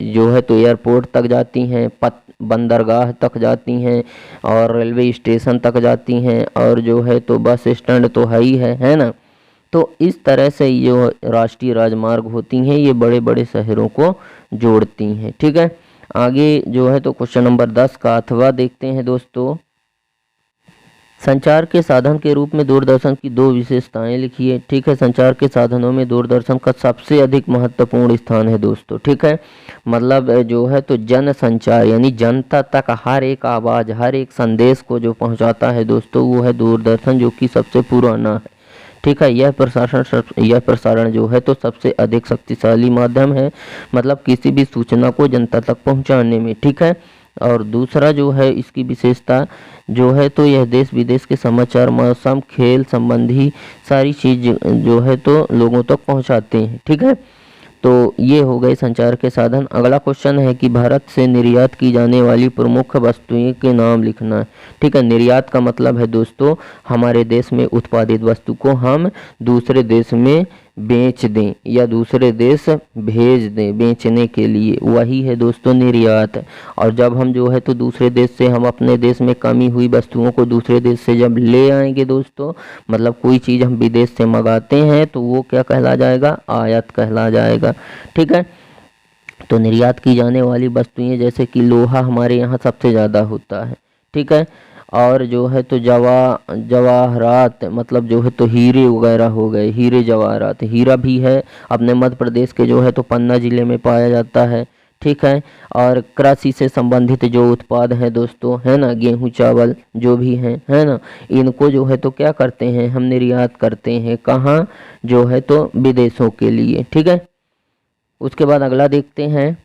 जो है तो एयरपोर्ट तक जाती हैं, बंदरगाह तक जाती हैं और रेलवे स्टेशन तक जाती हैं, और जो है तो बस स्टैंड तो है ना। तो इस तरह से जो राष्ट्रीय राजमार्ग होती हैं ये बड़े बड़े शहरों को जोड़ती हैं। ठीक है, आगे जो है तो क्वेश्चन नंबर 10 का अथवा देखते हैं दोस्तों। संचार के साधन के रूप में दूरदर्शन की दो विशेषताएं लिखिए। ठीक है, संचार के साधनों में दूरदर्शन का सबसे अधिक महत्वपूर्ण स्थान है दोस्तों। ठीक है, मतलब जो है तो जन संचार यानी जनता तक हर एक आवाज़, हर एक संदेश को जो पहुंचाता है दोस्तों वो है दूरदर्शन, जो कि सबसे पुराना है। ठीक है, यह प्रसारण जो है तो सबसे अधिक शक्तिशाली माध्यम है, मतलब किसी भी सूचना को जनता तक पहुंचाने में। ठीक है, और दूसरा जो है इसकी विशेषता जो है तो यह देश विदेश के समाचार, मौसम, खेल संबंधी सारी चीज जो है तो लोगों तक पहुंचाते हैं। ठीक है, तो ये हो गए संचार के साधन। अगला क्वेश्चन है कि भारत से निर्यात की जाने वाली प्रमुख वस्तुएं के नाम लिखना है। ठीक है, निर्यात का मतलब है दोस्तों हमारे देश में उत्पादित वस्तु को हम दूसरे देश में बेच दें या दूसरे देश भेज दें बेचने के लिए, वही है दोस्तों निर्यात। और जब हम जो है तो दूसरे देश से हम अपने देश में कमी हुई वस्तुओं को दूसरे देश से जब ले आएंगे दोस्तों, मतलब कोई चीज़ हम विदेश से मंगाते हैं तो वो क्या कहला जाएगा, आयात कहला जाएगा। ठीक है, तो निर्यात की जाने वाली वस्तुएं जैसे कि लोहा हमारे यहाँ सबसे ज़्यादा होता है। ठीक है, और जो है तो जवाहरात, मतलब जो है तो हीरे वगैरह हो गए, हीरे जवाहरात, हीरा भी है अपने मध्य प्रदेश के जो है तो पन्ना जिले में पाया जाता है। ठीक है। और कृषि से संबंधित जो उत्पाद हैं दोस्तों, है ना, गेहूं चावल जो भी हैं, है ना, इनको जो है तो क्या करते हैं, हम निर्यात करते हैं कहाँ, जो है तो विदेशों के लिए, ठीक है। उसके बाद अगला देखते हैं।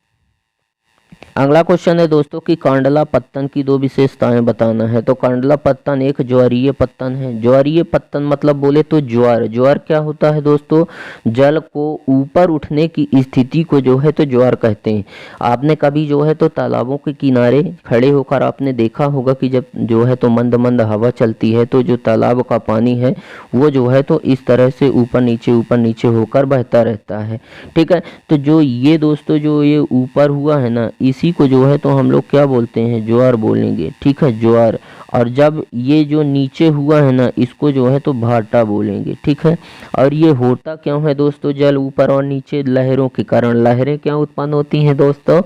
अगला क्वेश्चन है दोस्तों कि कांडला पत्तन की दो विशेषताएं बताना है। तो कांडला पत्तन एक ज्वारीय पत्तन है। ज्वारीय पत्तन मतलब बोले तो ज्वार। ज्वार क्या होता है दोस्तों, जल को ऊपर उठने की स्थिति को जो है तो ज्वार कहते हैं। आपने कभी जो है तो तालाबों के किनारे खड़े होकर आपने देखा होगा कि जब जो है तो मंद मंद हवा चलती है तो जो तालाब का पानी है वो जो है तो इस तरह से ऊपर नीचे होकर बहता रहता है, ठीक है। तो जो ये दोस्तों जो ये ऊपर हुआ है ना, इसी को जो है तो हम लोग क्या बोलते हैं, ज्वार बोलेंगे, ठीक है, ज्वार। और जब ये जो नीचे हुआ है ना, इसको जो है तो भाटा बोलेंगे, ठीक है। और ये होता क्यों है दोस्तों, जल ऊपर और नीचे लहरों के कारण। लहरें क्या उत्पन्न होती हैं दोस्तों,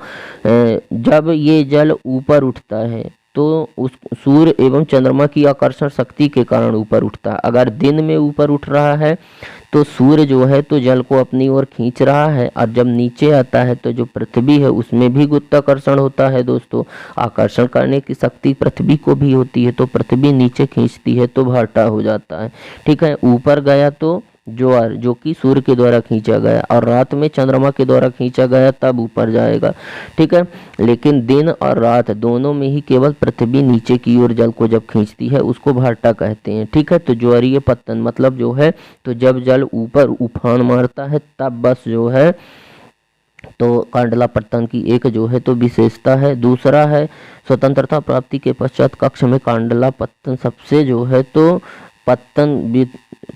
जब ये जल ऊपर उठता है तो उस सूर्य एवं चंद्रमा की आकर्षण शक्ति के कारण ऊपर उठता है। अगर दिन में ऊपर उठ रहा है तो सूर्य जो है तो जल को अपनी ओर खींच रहा है, और जब नीचे आता है तो जो पृथ्वी है उसमें भी गुरुत्वाकर्षण होता है दोस्तों। आकर्षण करने की शक्ति पृथ्वी को भी होती है, तो पृथ्वी नीचे खींचती है तो भाटा हो जाता है, ठीक है। ऊपर गया तो ज्वार जो कि सूर्य के द्वारा खींचा गया, और रात में चंद्रमा के द्वारा खींचा गया तब ऊपर जाएगा, ठीक है। लेकिन दिन और रात दोनों में ही केवल पृथ्वी नीचे की ओर जल को जब खींचती है उसको भाटा कहते हैं, ठीक है। तो ज्वारीय पत्तन मतलब जो है तो जब जल ऊपर उफान मारता है तब बस जो है तो कांडला पत्तन की एक जो है तो विशेषता है। दूसरा है स्वतंत्रता प्राप्ति के पश्चात कक्ष में कांडला पत्तन सबसे जो है तो पत्तन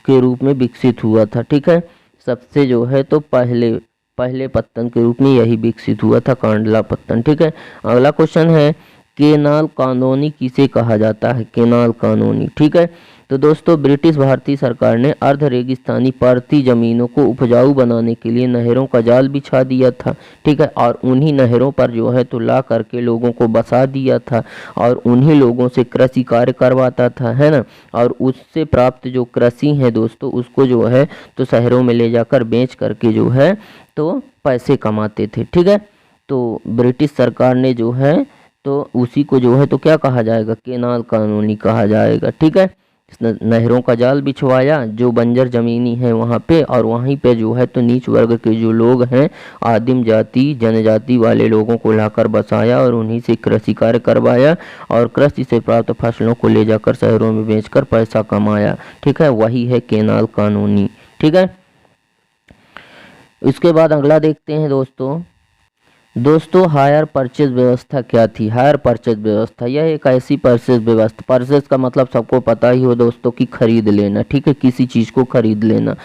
के रूप में विकसित हुआ था, ठीक है। सबसे जो है तो पहले पत्तन के रूप में यही विकसित हुआ था, कांडला पत्तन, ठीक है। अगला क्वेश्चन है केनाल कॉलोनी किसे कहा जाता है, केनाल कॉलोनी, ठीक है। तो दोस्तों ब्रिटिश भारतीय सरकार ने अर्ध रेगिस्तानी पर्वतीय जमीनों को उपजाऊ बनाने के लिए नहरों का जाल बिछा दिया था, ठीक है। और उन्हीं नहरों पर जो है तो ला करके लोगों को बसा दिया था और उन्हीं लोगों से कृषि कार्य करवाता था, है ना। और उससे प्राप्त जो कृषि है दोस्तों उसको जो है तो शहरों में ले जाकर बेच करके जो है तो पैसे कमाते थे, ठीक है। तो ब्रिटिश सरकार ने जो है तो उसी को जो है तो क्या कहा जाएगा, केनाल कॉलोनी कहा जाएगा, ठीक है। नहरों का जाल बिछवाया जो बंजर जमीनी है वहाँ पे, और वहीं पे जो है तो नीच वर्ग के जो लोग हैं आदिम जाति जनजाति वाले लोगों को लाकर बसाया और उन्हीं से कृषि कार्य करवाया और कृषि से प्राप्त फसलों को ले जाकर शहरों में बेचकर पैसा कमाया, ठीक है। वही है केनाल कॉलोनी, ठीक है। इसके बाद अगला देखते हैं दोस्तों हायर परचेज व्यवस्था क्या थी। हायर परचेज व्यवस्था यह एक ऐसी परचेज व्यवस्था, परचेज का मतलब सबको पता ही हो दोस्तों कि खरीद लेना, ठीक है, किसी चीज़ को खरीद लेना।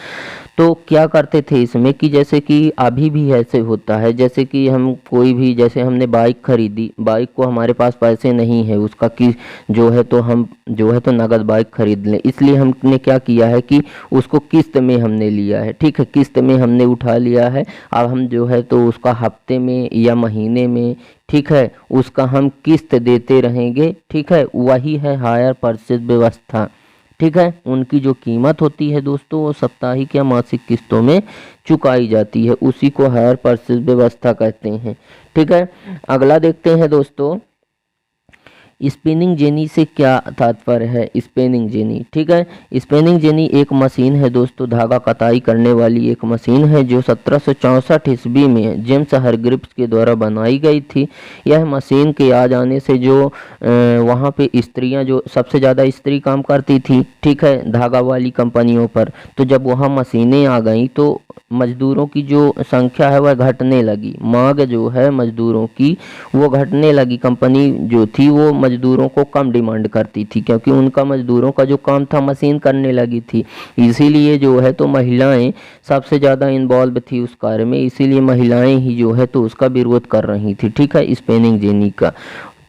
तो क्या करते थे इसमें कि जैसे कि अभी भी ऐसे होता है, जैसे कि हम कोई भी, जैसे हमने बाइक खरीदी, बाइक को हमारे पास पैसे नहीं है उसका कि जो है तो हम जो है तो नगद बाइक खरीद लें, इसलिए हमने क्या किया है कि उसको किस्त में हमने लिया है, ठीक है, किस्त में हमने उठा लिया है। अब हम जो है तो उसका हफ्ते में या महीने में, ठीक है, उसका हम किस्त देते रहेंगे, ठीक है। वही है हायर परचेज व्यवस्था, ठीक है। उनकी जो कीमत होती है दोस्तों वो साप्ताहिक या मासिक किस्तों में चुकाई जाती है, उसी को हायर परचेज व्यवस्था कहते हैं, ठीक है। अगला देखते हैं दोस्तों स्पिनिंग जेनी से क्या तात्पर्य है। स्पिनिंग जेनी, ठीक है, स्पिनिंग जेनी एक मशीन है दोस्तों, धागा कताई करने वाली एक मशीन है जो 1764 ईस्वी में जेम्स हरग्रिव्स के द्वारा बनाई गई थी। यह मशीन के आ जाने से जो वहाँ पे स्त्रियां, जो सबसे ज़्यादा स्त्री काम करती थी, ठीक है, धागा वाली कंपनियों पर, तो जब वहाँ मशीनें आ गई तो मजदूरों की जो संख्या है वह घटने लगी, मांग जो है मजदूरों की वो घटने लगी। कंपनी जो थी वो मजदूरों को कम डिमांड करती थी क्योंकि उनका मजदूरों का जो काम था मशीन करने लगी थी, इसीलिए जो है तो महिलाएं सबसे ज़्यादा इन्वॉल्व थी उस कार्य में, इसीलिए महिलाएं ही जो है तो उसका विरोध कर रही थी, ठीक है, स्पिनिंग जेनी का,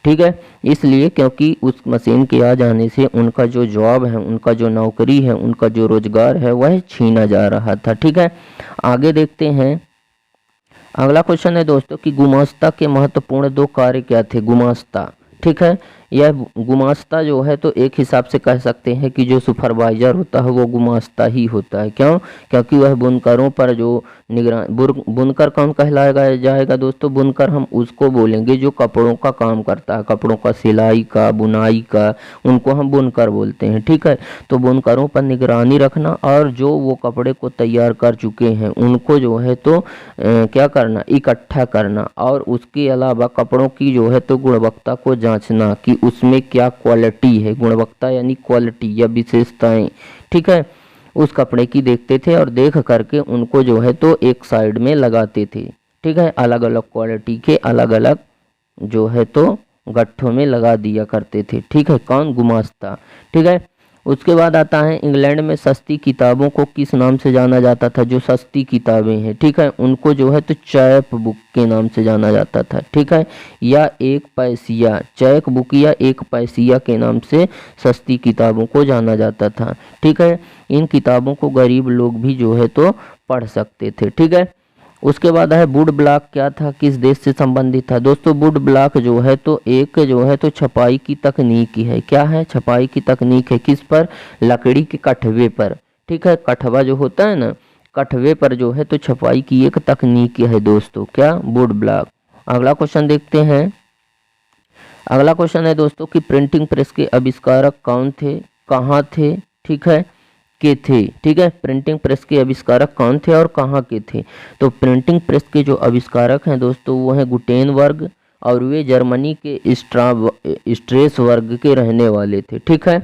ठीक है। इसलिए क्योंकि उस मशीन के आ जाने से उनका जो जॉब है, उनका जो नौकरी है, उनका जो रोजगार है वह छीना जा रहा था, ठीक है। आगे देखते हैं अगला क्वेश्चन है दोस्तों कि गुमास्ता के महत्वपूर्ण दो कार्य क्या थे। गुमास्ता, ठीक है, यह गुमास्ता जो है तो एक हिसाब से कह सकते हैं कि जो सुपरवाइजर होता है वो गुमास्ता ही होता है। क्यों? क्योंकि वह बुनकरों पर जो बुनकर कौन कहलाएगा जाएगा दोस्तों? बुनकर हम उसको बोलेंगे जो कपड़ों का काम करता है, कपड़ों का सिलाई का, बुनाई का, उनको हम बुनकर बोलते हैं। ठीक है, तो बुनकरों पर निगरानी रखना और जो वो कपड़े को तैयार कर चुके हैं उनको जो है तो क्या करना, इकट्ठा करना, और उसके अलावा कपड़ों की जो है तो गुणवत्ता को जांचना कि उसमें क्या क्वालिटी है, गुणवत्ता यानी क्वालिटी या विशेषताएं। ठीक है, उस कपड़े की देखते थे और देख करके उनको जो है तो एक साइड में लगाते थे। ठीक है, अलग अलग क्वालिटी के अलग अलग जो है तो गट्ठों में लगा दिया करते थे। ठीक है, कौन? गुमास्ता। ठीक है, उसके बाद आता है इंग्लैंड में सस्ती किताबों को किस नाम से जाना जाता था? जो सस्ती किताबें हैं, ठीक है, उनको जो है तो चैप बुक के नाम से जाना जाता था। ठीक है, या एक पैसिया, चैक बुक या एक पैसिया के नाम से सस्ती किताबों को जाना जाता था। ठीक है, इन किताबों को गरीब लोग भी जो है तो पढ़ सकते थे। ठीक है, उसके बाद है वुड ब्लॉक क्या था, किस देश से संबंधित था? दोस्तों वुड ब्लॉक जो है तो एक जो है तो छपाई की तकनीक है। क्या है? छपाई की तकनीक है। किस पर? लकड़ी के कठवे पर। ठीक है, कठवा जो होता है ना, कठवे पर जो है तो छपाई की एक तकनीक है दोस्तों, क्या? Would block. अगला क्वेश्चन देखते हैं। अगला क्वेश्चन है दोस्तों कि प्रिंटिंग प्रेस के आविष्कारक कौन थे, कहाँ थे, ठीक है, के थे? ठीक है, प्रिंटिंग प्रेस के आविष्कारक कौन थे और कहाँ के थे? तो प्रिंटिंग प्रेस के जो आविष्कारक हैं दोस्तों वो हैं गुटेनबर्ग, और वे जर्मनी के स्ट्रेसबर्ग के रहने वाले थे। ठीक है,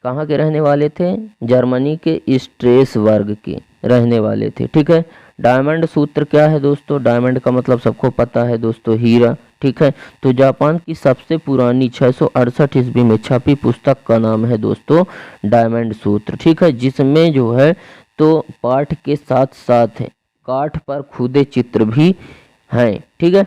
कहाँ के रहने वाले थे? जर्मनी के स्ट्रेसबर्ग के रहने वाले थे। ठीक है, डायमंड सूत्र क्या है दोस्तों? डायमंड का मतलब सबको पता है दोस्तों, हीरा। ठीक है, तो जापान की सबसे पुरानी 668 ईस्वी में छपी पुस्तक का नाम है दोस्तों डायमंड सूत्र। ठीक है, जिसमें जो है तो पाठ के साथ साथ काठ पर खुदे चित्र भी हैं। ठीक है,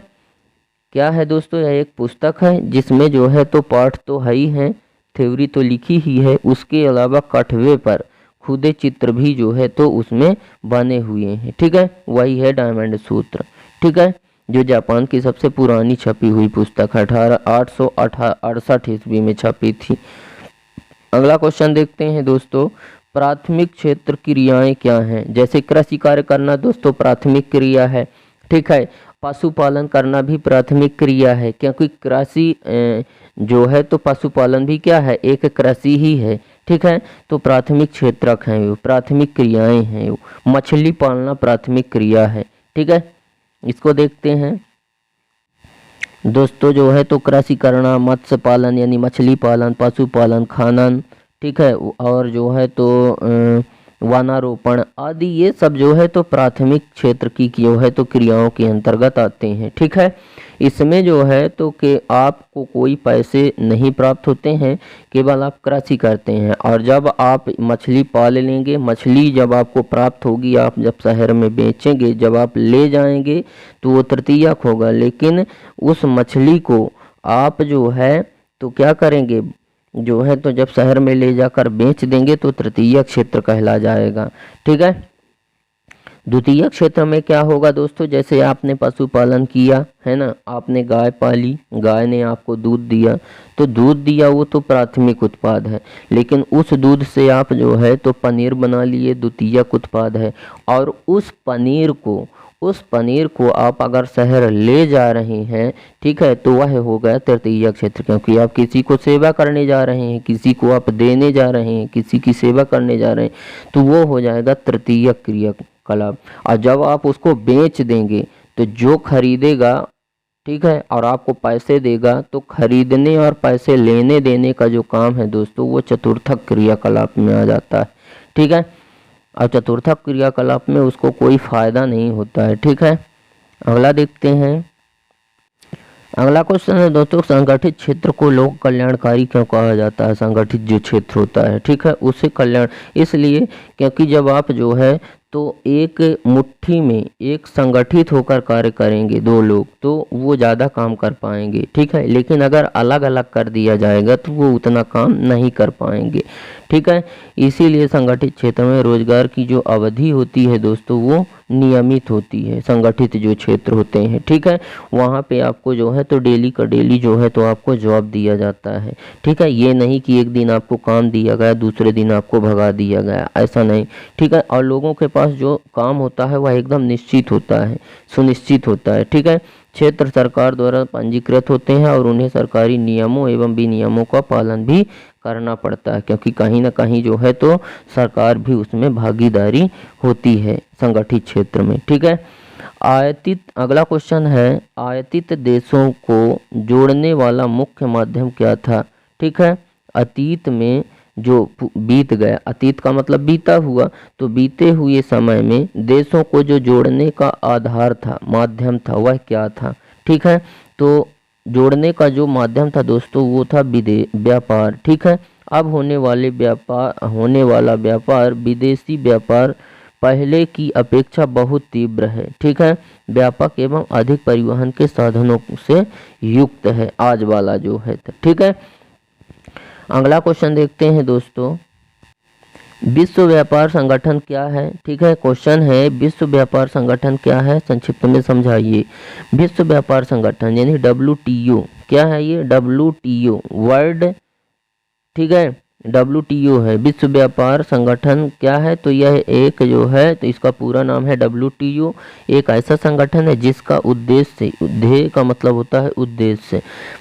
क्या है दोस्तों? यह एक पुस्तक है जिसमें जो है तो पाठ तो है ही है, थ्योरी तो लिखी ही है, उसके अलावा कठवे पर खुदे चित्र भी जो है तो उसमें बने हुए हैं। ठीक है, वही है डायमंड सूत्र। ठीक है, जो जापान की सबसे पुरानी छपी हुई पुस्तक 1868 ईस्वी में छपी थी। अगला क्वेश्चन देखते हैं दोस्तों, प्राथमिक क्षेत्र क्रियाएं क्या हैं? जैसे कृषि कार्य करना दोस्तों प्राथमिक क्रिया है। ठीक है, पशुपालन करना भी प्राथमिक क्रिया है, क्योंकि कृषि जो है तो पशुपालन भी क्या है, एक कृषि ही है। ठीक है, तो प्राथमिक क्षेत्रक हैं, वो प्राथमिक क्रियाएं हैं। मछली पालना प्राथमिक क्रिया है। ठीक है, इसको देखते हैं दोस्तों, जो है तो कृषि करना, मत्स्य पालन यानी मछली पालन, पशुपालन, खनन, ठीक है, और जो है तो वनारोपण आदि, ये सब जो है तो प्राथमिक क्षेत्र की जो है तो क्रियाओं के अंतर्गत आते हैं। ठीक है, इसमें जो है तो कि आपको कोई पैसे नहीं प्राप्त होते हैं, केवल आप कृषि करते हैं। और जब आप मछली पाल लेंगे, मछली जब आपको प्राप्त होगी, आप जब शहर में बेचेंगे, जब आप ले जाएंगे तो वो तृतीयक होगा। लेकिन उस मछली को आप जो है तो क्या करेंगे, जो है तो जब शहर में ले जाकर बेच देंगे तो तृतीय क्षेत्र कहला जाएगा। ठीक है, द्वितीय क्षेत्र में क्या होगा दोस्तों? जैसे आपने पशुपालन किया है ना, आपने गाय पाली, गाय ने आपको दूध दिया, तो दूध दिया वो तो प्राथमिक उत्पाद है, लेकिन उस दूध से आप जो है तो पनीर बना लिए, द्वितीयक उत्पाद है। और उस पनीर को आप अगर शहर ले जा रहे हैं, ठीक है, तो वह हो गया तृतीय क्षेत्र, क्योंकि आप किसी को सेवा करने जा रहे हैं, किसी को आप देने जा रहे हैं, किसी की सेवा करने जा रहे हैं, तो वो हो जाएगा तृतीय क्रियाकलाप। और जब आप उसको बेच देंगे तो जो खरीदेगा, ठीक है, और आपको पैसे देगा, तो खरीदने और पैसे लेने देने का जो काम है दोस्तों वो चतुर्थक क्रियाकलाप में आ जाता है। ठीक है, और चतुर्थक क्रियाकलाप में उसको कोई फायदा नहीं होता है। ठीक है, अगला देखते हैं। अगला क्वेश्चन है दोस्तों, संगठित क्षेत्र को लोक कल्याणकारी क्यों कहा जाता है? संगठित जो क्षेत्र होता है, ठीक है, उससे कल्याण इसलिए क्योंकि जब आप जो है तो एक मुट्ठी में एक संगठित होकर कार्य करेंगे दो लोग, तो वो ज़्यादा काम कर पाएंगे। ठीक है, लेकिन अगर अलग अलग कर दिया जाएगा तो वो उतना काम नहीं कर पाएंगे। ठीक है, इसीलिए संगठित क्षेत्र में रोजगार की जो अवधि होती है दोस्तों वो नियमित होती है, संगठित जो क्षेत्र होते हैं, ठीक है, वहाँ पे आपको जो है तो डेली का डेली जो है तो आपको जॉब दिया जाता है, ठीक है। ये नहीं कि एक दिन आपको काम दिया गया दूसरे दिन आपको भगा दिया गया, ऐसा नहीं, ठीक है। और लोगों के पास जो काम होता है वह एकदम निश्चित होता है, सुनिश्चित होता है, ठीक है। क्षेत्र सरकार द्वारा पंजीकृत होते हैं और उन्हें सरकारी नियमों एवं विनियमों का पालन भी करना पड़ता है, क्योंकि कहीं ना कहीं जो है तो सरकार भी उसमें भागीदारी होती है संगठित क्षेत्र में, ठीक है। आयतित अगला क्वेश्चन है, आयतित देशों को जोड़ने वाला मुख्य माध्यम क्या था, ठीक है। अतीत में जो बीत गया, अतीत का मतलब बीता हुआ, तो बीते हुए समय में देशों को जो जोड़ने का आधार था, माध्यम था, वह क्या था, ठीक है। तो जोड़ने का जो माध्यम था दोस्तों वो था व्यापार, ठीक है। अब होने वाला व्यापार विदेशी व्यापार पहले की अपेक्षा बहुत तीव्र है, ठीक है, व्यापक एवं अधिक परिवहन के साधनों से युक्त है आज वाला जो है, ठीक है। अगला क्वेश्चन देखते हैं दोस्तों, विश्व व्यापार संगठन क्या है, ठीक है। क्वेश्चन है विश्व व्यापार संगठन क्या है, संक्षिप्त में समझाइए। विश्व व्यापार संगठन यानी WTO क्या है, ये WTO वर्ल्ड, ठीक है, WTO है, विश्व व्यापार संगठन क्या है, तो यह एक जो है तो इसका पूरा नाम है WTO, एक ऐसा संगठन है जिसका उद्देश्य, ध्येय का मतलब होता है उद्देश्य,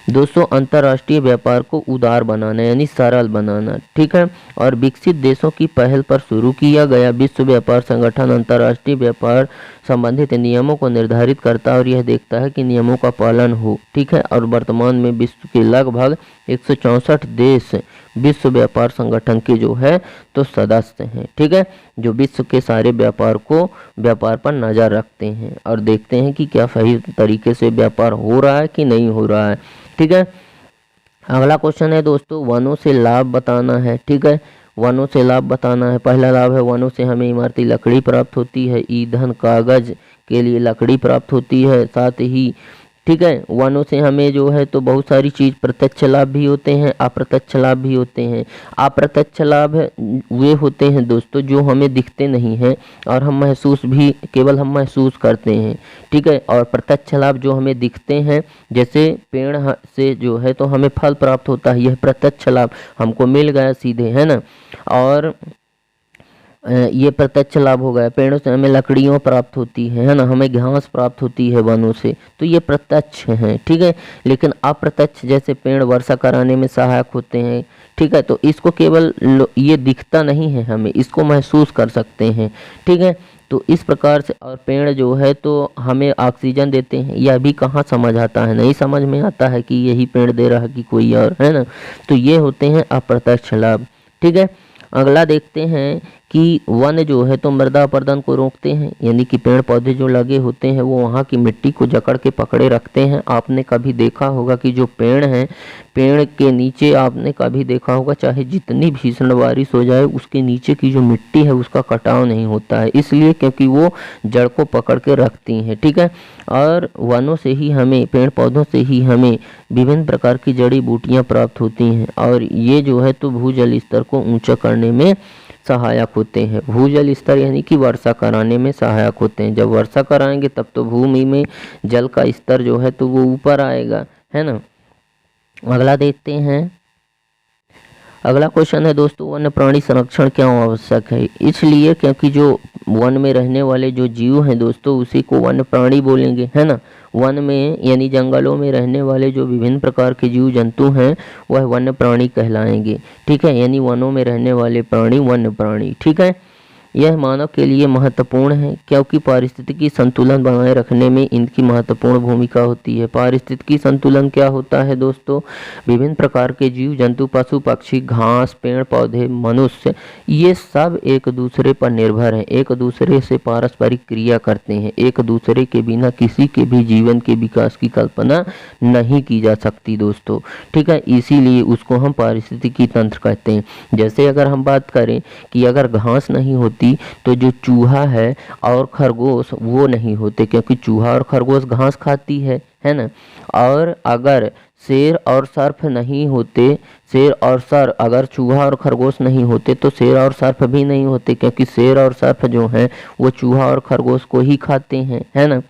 दोस्तों अंतर्राष्ट्रीय व्यापार को उदार बनाना यानी सरल बनाना, ठीक है। और विकसित देशों की पहल पर शुरू किया गया विश्व व्यापार संगठन अंतर्राष्ट्रीय व्यापार संबंधित नियमों को निर्धारित करता है और यह देखता है कि नियमों का पालन हो, ठीक है। और वर्तमान में विश्व के लगभग 164 देश विश्व व्यापार संगठन के जो है तो सदस्य हैं, ठीक है, जो विश्व के सारे व्यापार पर नज़र रखते हैं और देखते हैं कि क्या सही तरीके से व्यापार हो रहा है कि नहीं हो रहा है, ठीक है। अगला क्वेश्चन है दोस्तों, वनों से लाभ बताना है, ठीक है, वनों से लाभ बताना है। पहला लाभ है वनों से हमें इमारती लकड़ी प्राप्त होती है, ईंधन कागज के लिए लकड़ी प्राप्त होती है, साथ ही ठीक है वनों से हमें जो है तो बहुत सारी चीज़ प्रत्यक्ष लाभ भी होते हैं, अप्रत्यक्ष लाभ भी होते हैं। अप्रत्यक्ष लाभ वे होते हैं दोस्तों जो हमें दिखते नहीं हैं और हम केवल महसूस करते हैं, ठीक है। और प्रत्यक्ष लाभ जो हमें दिखते हैं, जैसे पेड़ से जो है तो हमें फल प्राप्त होता है, यह प्रत्यक्ष लाभ हमको मिल गया सीधे, है ना। और ये प्रत्यक्ष लाभ हो गया, पेड़ों से हमें लकड़ियों प्राप्त होती है ना, हमें घास प्राप्त होती है वनों से, तो ये प्रत्यक्ष हैं, ठीक है। लेकिन अप्रत्यक्ष जैसे पेड़ वर्षा कराने में सहायक होते हैं, ठीक है, तो इसको केवल ये दिखता नहीं है, हमें इसको महसूस कर सकते हैं, ठीक है। तो इस प्रकार से और पेड़ जो है तो हमें ऑक्सीजन देते हैं, यह भी कहाँ समझ आता है, नहीं समझ में आता है कि यही पेड़ दे रहा है कि कोई और, है ना। तो ये होते हैं अप्रत्यक्ष लाभ, ठीक है। अगला देखते हैं कि वन जो है तो मृदा अपरदन को रोकते हैं, यानी कि पेड़ पौधे जो लगे होते हैं वो वहाँ की मिट्टी को जकड़ के पकड़े रखते हैं। आपने कभी देखा होगा कि जो पेड़ हैं, पेड़ के नीचे आपने कभी देखा होगा चाहे जितनी भीषण बारिश हो जाए उसके नीचे की जो मिट्टी है उसका कटाव नहीं होता है, इसलिए क्योंकि वो जड़ को पकड़ के रखती हैं, ठीक है। और वनों से ही हमें, पेड़ पौधों से ही हमें विभिन्न प्रकार की जड़ी बूटियाँ प्राप्त होती हैं और ये जो है तो भूजल स्तर को ऊँचा करने में सहायक होते हैं। भूजल स्तर यानी कि वर्षा कराने में सहायक होते हैं। जब वर्षा कराएंगे तब तो भूमि में जल का स्तर जो है तो वो ऊपर आएगा, है ना। अगला देखते हैं, अगला क्वेश्चन है दोस्तों, वन्य प्राणी संरक्षण क्यों आवश्यक है। इसलिए क्योंकि जो वन में रहने वाले जो जीव हैं दोस्तों उसी को वन्य प्राणी बोलेंगे, है ना। वन में यानी जंगलों में रहने वाले जो विभिन्न प्रकार के जीव जंतु हैं वह वन्य प्राणी कहलाएंगे, ठीक है, यानी वनों में रहने वाले प्राणी वन्य प्राणी, ठीक है। यह मानव के लिए महत्वपूर्ण है क्योंकि पारिस्थितिकी संतुलन बनाए रखने में इनकी महत्वपूर्ण भूमिका होती है। पारिस्थितिकी संतुलन क्या होता है दोस्तों, विभिन्न प्रकार के जीव जंतु, पशु पक्षी, घास, पेड़ पौधे, मनुष्य, ये सब एक दूसरे पर निर्भर हैं, एक दूसरे से पारस्परिक क्रिया करते हैं, एक दूसरे के बिना किसी के भी जीवन के विकास की कल्पना नहीं की जा सकती दोस्तों, ठीक है। इसीलिए उसको हम पारिस्थितिकी तंत्र कहते हैं। जैसे अगर हम बात करें कि अगर घास नहीं होती होती तो जो चूहा है और खरगोश वो नहीं होते, क्योंकि चूहा और खरगोश घास खाती है ना। और अगर शेर और सर्प नहीं होते, शेर और सर्प, अगर चूहा और खरगोश नहीं होते तो शेर और सर्प भी नहीं होते, क्योंकि शेर और सर्प जो हैं वो चूहा और खरगोश को ही खाते हैं, है ना।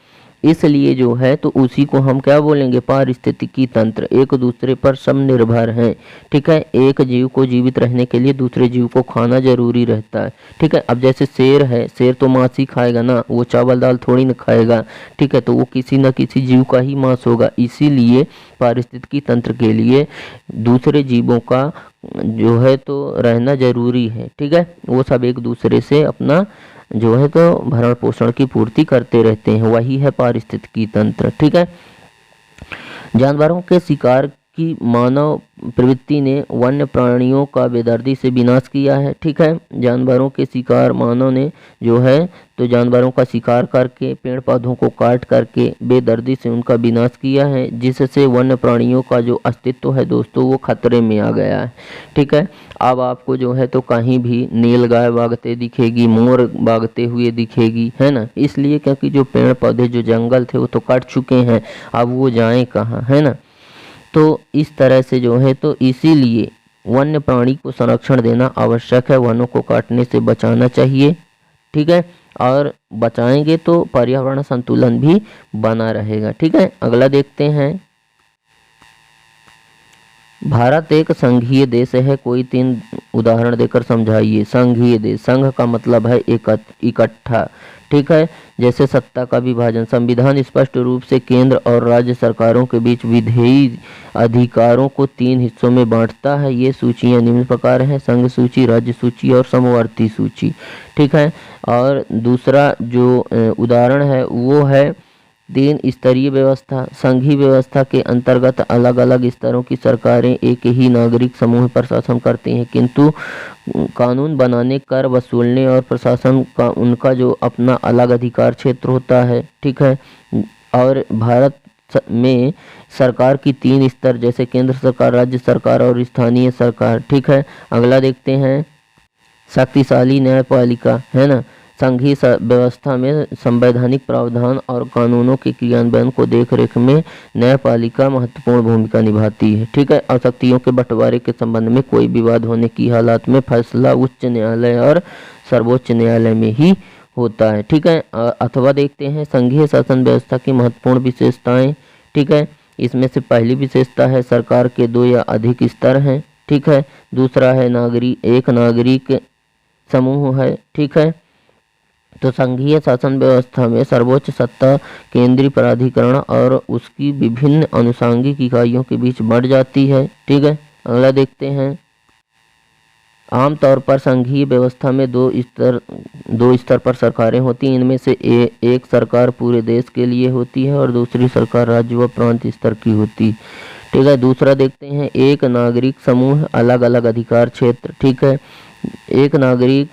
इसलिए जो है तो उसी को हम क्या बोलेंगे, पारिस्थितिकी तंत्र, एक दूसरे पर सब निर्भर हैं। ठीक है, एक जीव को जीवित रहने के लिए दूसरे जीव को खाना जरूरी रहता है। ठीक है, अब जैसे शेर है, शेर तो मांस ही खाएगा ना, वो चावल दाल थोड़ी ना खाएगा। ठीक है, तो वो किसी न किसी जीव का ही मांस होगा। इसीलिए पारिस्थितिकी तंत्र के लिए दूसरे जीवों का जो है तो रहना जरूरी है। ठीक है, वो सब एक दूसरे से अपना जो है तो भरण पोषण की पूर्ति करते रहते हैं, वही है पारिस्थितिकी तंत्र। ठीक है, जानवरों के शिकार की मानव प्रवृत्ति ने वन्य प्राणियों का बेदर्दी से विनाश किया है। ठीक है, जानवरों के शिकार, मानव ने जो है तो जानवरों का शिकार करके, पेड़ पौधों को काट करके बेदर्दी से उनका विनाश किया है, जिससे वन्य प्राणियों का जो अस्तित्व है दोस्तों वो खतरे में आ गया है। ठीक है, अब आपको जो है तो कहीं भी नीलगाय भागते दिखेगी, मोर भागते हुए दिखेगी, है ना। इसलिए क्योंकि जो पेड़ पौधे, जो जंगल थे वो तो कट चुके हैं, अब वो जाएं कहाँ, है ना। तो इस तरह से जो है तो इसीलिए वन्य प्राणी को संरक्षण देना आवश्यक है, वनों को काटने से बचाना चाहिए। ठीक है, और बचाएंगे तो पर्यावरण संतुलन भी बना रहेगा। ठीक है, अगला देखते हैं। भारत एक संघीय देश है, कोई 3 उदाहरण देकर समझाइए। संघीय देश, संघ का मतलब है इकट्ठा। ठीक है, जैसे सत्ता का विभाजन, संविधान स्पष्ट रूप से केंद्र और राज्य सरकारों के बीच विधेयी अधिकारों को 3 हिस्सों में बांटता है। ये सूचियां निम्न प्रकार हैं: संघ सूची, राज्य सूची और समवर्ती सूची। ठीक है, और दूसरा जो उदाहरण है वो है 3 स्तरीय व्यवस्था। संघीय व्यवस्था के अंतर्गत अलग अलग स्तरों की सरकारें एक ही नागरिक समूह पर शासन करती हैं, किंतु कानून बनाने, कर वसूलने और प्रशासन का उनका जो अपना अलग अधिकार क्षेत्र होता है। ठीक है, और भारत में सरकार की 3 स्तर, जैसे केंद्र सरकार, राज्य सरकार और स्थानीय सरकार। ठीक है, अगला देखते हैं। शक्तिशाली न्यायपालिका, है ना। संघीय व्यवस्था में संवैधानिक प्रावधान और कानूनों के क्रियान्वयन को देखरेख में न्यायपालिका महत्वपूर्ण भूमिका निभाती है। ठीक है, और शक्तियों के बंटवारे के संबंध में कोई विवाद होने की हालत में फैसला उच्च न्यायालय और सर्वोच्च न्यायालय में ही होता है। ठीक है, अथवा देखते हैं संघीय शासन व्यवस्था की महत्वपूर्ण विशेषताएं। ठीक है, इसमें से पहली विशेषता है सरकार के 2 या अधिक स्तर हैं। ठीक है, दूसरा है एक नागरिक समूह है। ठीक है, तो संघीय शासन व्यवस्था में सर्वोच्च सत्ता केंद्रीय प्राधिकरण और उसकी विभिन्न अनुषांगिक इकाइयों के बीच बढ़ जाती है। ठीक है, अगला देखते हैं। आमतौर पर संघीय व्यवस्था में दो स्तर पर सरकारें होती हैं। इनमें से एक सरकार पूरे देश के लिए होती है और दूसरी सरकार राज्य व प्रांत स्तर की होती है। ठीक है, दूसरा देखते हैं। एक नागरिक समूह, अलग अलग अधिकार क्षेत्र। ठीक है, एक नागरिक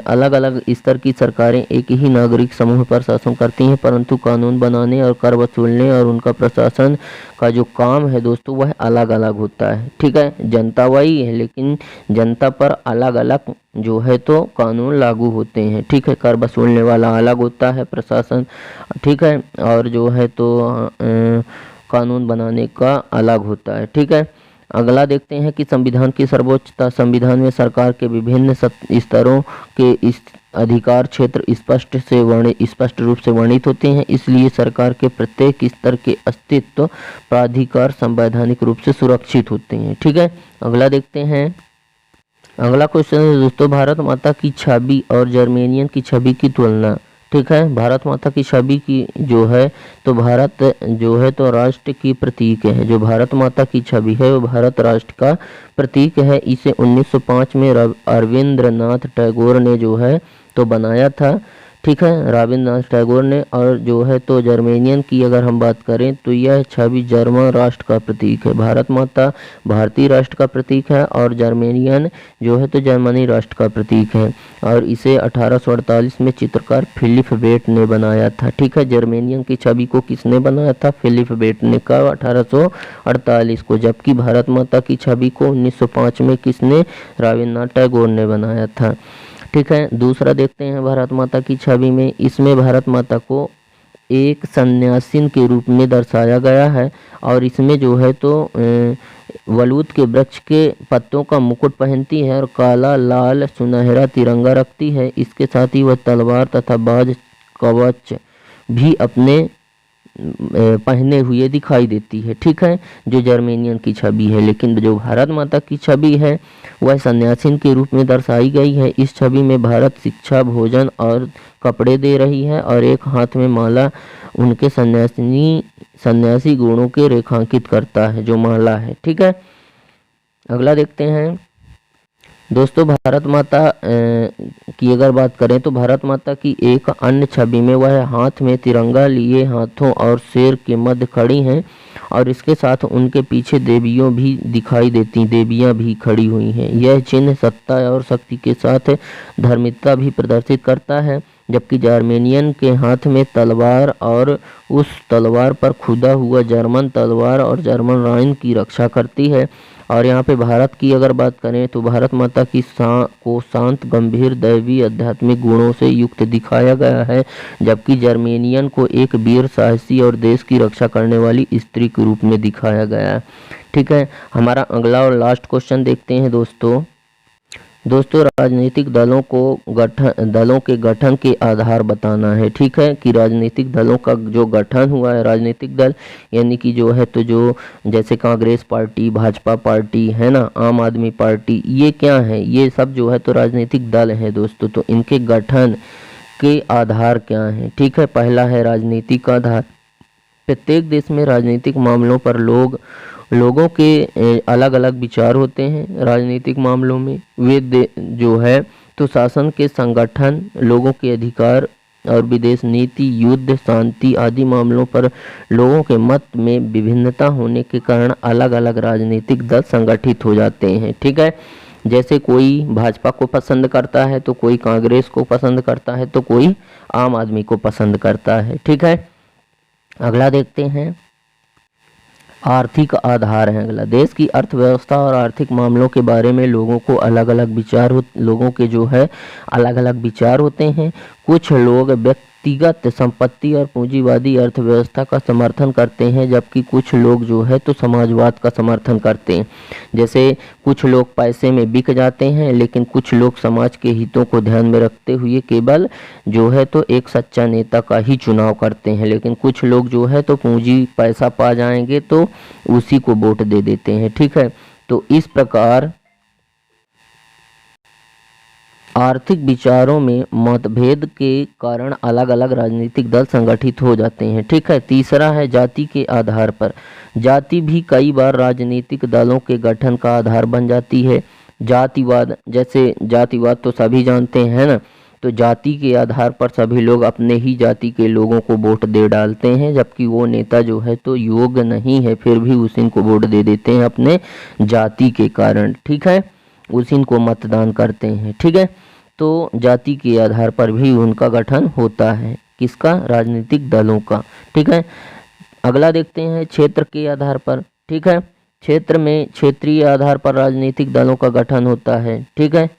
अलग अलग स्तर की सरकारें एक ही नागरिक समूह पर शासन करती हैं, परंतु कानून बनाने और कर वसूलने और उनका प्रशासन का जो काम है दोस्तों वह अलग अलग होता है। ठीक है, जनता वही है लेकिन जनता पर अलग अलग जो है तो कानून लागू होते हैं। ठीक है, कर वसूलने वाला अलग होता है प्रशासन। ठीक है, और जो है तो कानून बनाने का अलग होता है। ठीक है, अगला देखते हैं कि संविधान की सर्वोच्चता। संविधान में सरकार के विभिन्न स्तरों के इस अधिकार क्षेत्र स्पष्ट रूप से वर्णित होते हैं, इसलिए सरकार के प्रत्येक स्तर के अस्तित्व प्राधिकार संवैधानिक रूप से सुरक्षित होते हैं। ठीक है, अगला देखते हैं। अगला क्वेश्चन है दोस्तों, भारत माता की छवि और जर्मेनियन की छवि की तुलना। ठीक है, भारत माता की छवि की जो है तो भारत जो है तो राष्ट्र की प्रतीक है। जो भारत माता की छवि है वो भारत राष्ट्र का प्रतीक है। इसे 1905 में रविंद्रनाथ टैगोर ने जो है तो बनाया था। ठीक है, रविंद्रनाथ टैगोर ने। और जो है तो जर्मेनियन की अगर हम बात करें तो यह छवि जर्मन राष्ट्र का प्रतीक है। भारत माता भारतीय राष्ट्र का प्रतीक है और जर्मेनियन जो है तो जर्मनी राष्ट्र का प्रतीक है। और इसे 1848 में चित्रकार फिलिप बेट ने बनाया था। ठीक है, जर्मेनियन की छवि को किसने बनाया था? फिलिप बेट ने कहा 1848 को, जबकि भारत माता की छवि को 1905 में किसने? रविंद्रनाथ टैगोर ने बनाया था। ठीक है। दूसरा देखते हैं भारत माता की छवि में, इसमें भारत माता को एक सन्यासिन के रूप में दर्शाया गया है और इसमें जो है तो वलूत के वृक्ष के पत्तों का मुकुट पहनती है और काला लाल सुनहरा तिरंगा रखती है। इसके साथ ही वह तलवार तथा बाज कवच भी अपने पहने हुए दिखाई देती है। ठीक है, जो जर्मेनियन की छवि है। लेकिन जो भारत माता की छवि है वह सन्यासिन के रूप में दर्शाई गई है। इस छवि में भारत शिक्षा, भोजन और कपड़े दे रही है और एक हाथ में माला उनके सन्यासी गुणों के रेखांकित करता है, जो माला है। ठीक है, अगला देखते हैं दोस्तों। भारत माता की अगर बात करें तो भारत माता की एक अन्य छवि में वह हाथ में तिरंगा लिए हाथों और शेर के मध्य खड़ी हैं और इसके साथ उनके पीछे देवियां भी खड़ी हुई हैं। यह चिन्ह सत्ता और शक्ति के साथ धार्मिकता भी प्रदर्शित करता है। जबकि जर्मेनियन के हाथ में तलवार और उस तलवार पर खुदा हुआ जर्मन तलवार और जर्मन राइन की रक्षा करती है। और यहाँ पे भारत की अगर बात करें तो भारत माता की को शांत, गंभीर, दैवी, आध्यात्मिक गुणों से युक्त दिखाया गया है, जबकि जर्मेनियन को एक वीर, साहसी और देश की रक्षा करने वाली स्त्री के रूप में दिखाया गया है। ठीक है, हमारा अगला और लास्ट क्वेश्चन देखते हैं दोस्तों राजनीतिक दलों के गठन के आधार बताना है। ठीक है, कि राजनीतिक दलों का जो गठन हुआ है, राजनीतिक दल यानी कि जो है तो जो जैसे कांग्रेस पार्टी, भाजपा पार्टी है ना, आम आदमी पार्टी, ये क्या है, ये सब जो है तो राजनीतिक दल है दोस्तों। तो इनके गठन के आधार क्या हैं? ठीक है, पहला है राजनीतिक आधार। प्रत्येक देश में राजनीतिक मामलों पर लोगों के अलग अलग विचार होते हैं। राजनीतिक मामलों में वे जो है तो शासन के संगठन, लोगों के अधिकार और विदेश नीति, युद्ध, शांति आदि मामलों पर लोगों के मत में विभिन्नता होने के कारण अलग अलग राजनीतिक दल संगठित हो जाते हैं। ठीक है, जैसे कोई भाजपा को पसंद करता है तो कोई कांग्रेस को पसंद करता है तो कोई आम आदमी को पसंद करता है। ठीक है, अगला देखते हैं आर्थिक आधार है। अगला, देश की अर्थव्यवस्था और आर्थिक मामलों के बारे में लोगों के जो है अलग अलग विचार होते हैं। कुछ लोग व्यक्तिगत संपत्ति और पूंजीवादी अर्थव्यवस्था का समर्थन करते हैं, जबकि कुछ लोग जो है तो समाजवाद का समर्थन करते हैं। जैसे कुछ लोग पैसे में बिक जाते हैं, लेकिन कुछ लोग समाज के हितों को ध्यान में रखते हुए केवल जो है तो एक सच्चा नेता का ही चुनाव करते हैं। लेकिन कुछ लोग जो है तो पूंजी पैसा पा जाएंगे तो उसी को वोट दे देते हैं। ठीक है, तो इस प्रकार आर्थिक विचारों में मतभेद के कारण अलग अलग राजनीतिक दल संगठित हो जाते हैं। ठीक है, तीसरा है जाति के आधार पर। जाति भी कई बार राजनीतिक दलों के गठन का आधार बन जाती है। जातिवाद, जैसे जातिवाद तो सभी जानते हैं ना, तो जाति के आधार पर सभी लोग अपने ही जाति के लोगों को वोट दे डालते हैं, जबकि वो नेता जो है तो योग्य नहीं है, फिर भी उसी को वोट दे देते हैं अपने जाति के कारण। ठीक है, उसी को मतदान करते हैं। ठीक है, तो जाति के आधार पर भी उनका गठन होता है, किसका? राजनीतिक दलों का। ठीक है, अगला देखते हैं क्षेत्र के आधार पर। ठीक है, क्षेत्र में क्षेत्रीय आधार पर राजनीतिक दलों का गठन होता है। ठीक है,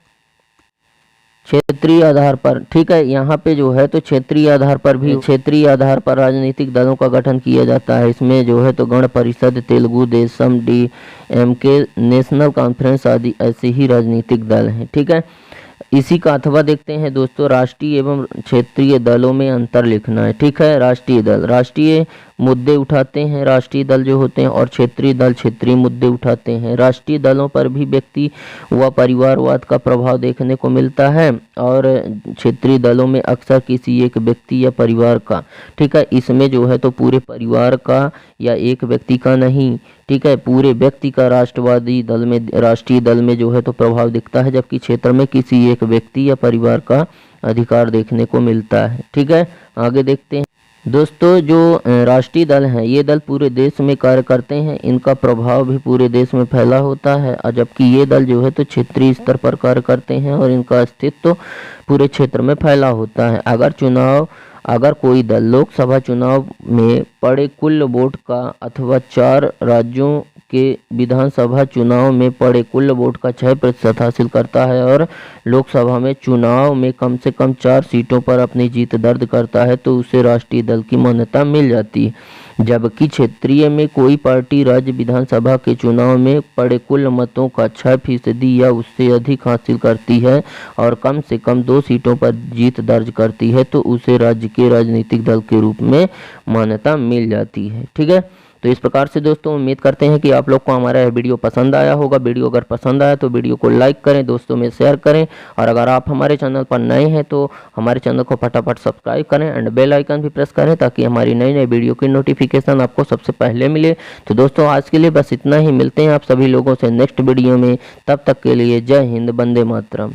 क्षेत्रीय आधार पर। ठीक है, यहाँ पे जो है तो क्षेत्रीय आधार पर राजनीतिक दलों का गठन किया जाता है। इसमें जो है तो Gana Parishad, Telugu Desam, DMK, national conference आदि ऐसे ही राजनीतिक दल हैं। ठीक है, इसी का अथवा देखते हैं दोस्तों राष्ट्रीय एवं क्षेत्रीय दलों में अंतर लिखना है। ठीक है, राष्ट्रीय मुद्दे उठाते हैं राष्ट्रीय दल जो होते हैं, और क्षेत्रीय दल क्षेत्रीय मुद्दे उठाते हैं। राष्ट्रीय दलों पर भी व्यक्ति व परिवारवाद का प्रभाव देखने को मिलता है और क्षेत्रीय दलों में अक्सर किसी एक व्यक्ति या परिवार का। ठीक है, इसमें जो है तो पूरे परिवार का या एक व्यक्ति का नहीं, ठीक है, पूरे व्यक्ति का राष्ट्रीय दल में जो है तो प्रभाव दिखता है, जबकि क्षेत्र में किसी एक व्यक्ति या परिवार का अधिकार देखने को मिलता है। ठीक है, आगे देखते हैं दोस्तों जो राष्ट्रीय दल हैं ये दल पूरे देश में कार्य करते हैं, इनका प्रभाव भी पूरे देश में फैला होता है, और जबकि ये दल जो है तो क्षेत्रीय स्तर पर कार्य करते हैं और इनका अस्तित्व तो पूरे क्षेत्र में फैला होता है। अगर कोई दल लोकसभा चुनाव में पड़े कुल वोट का अथवा 4 राज्यों के विधानसभा चुनाव में पड़े कुल वोट का 6% हासिल करता है और लोकसभा में चुनाव में कम से कम 4 सीटों पर अपनी जीत दर्ज करता है तो उसे राष्ट्रीय दल की मान्यता मिल जाती है। जबकि क्षेत्रीय में कोई पार्टी राज्य विधानसभा के चुनाव में पड़े कुल मतों का 6% या उससे अधिक हासिल करती है और कम से कम 2 सीटों पर जीत दर्ज करती है तो उसे राज्य के राजनीतिक दल के रूप में मान्यता मिल जाती है। ठीक है, तो इस प्रकार से दोस्तों उम्मीद करते हैं कि आप लोग को हमारा यह वीडियो पसंद आया होगा। वीडियो अगर पसंद आया तो वीडियो को लाइक करें, दोस्तों में शेयर करें और अगर आप हमारे चैनल पर नए हैं तो हमारे चैनल को फटाफट सब्सक्राइब करें एंड बेल आइकन भी प्रेस करें ताकि हमारी नई नई वीडियो की नोटिफिकेशन आपको सबसे पहले मिले। तो दोस्तों आज के लिए बस इतना ही, मिलते हैं आप सभी लोगों से नेक्स्ट वीडियो में। तब तक के लिए जय हिंद, वंदे मातरम।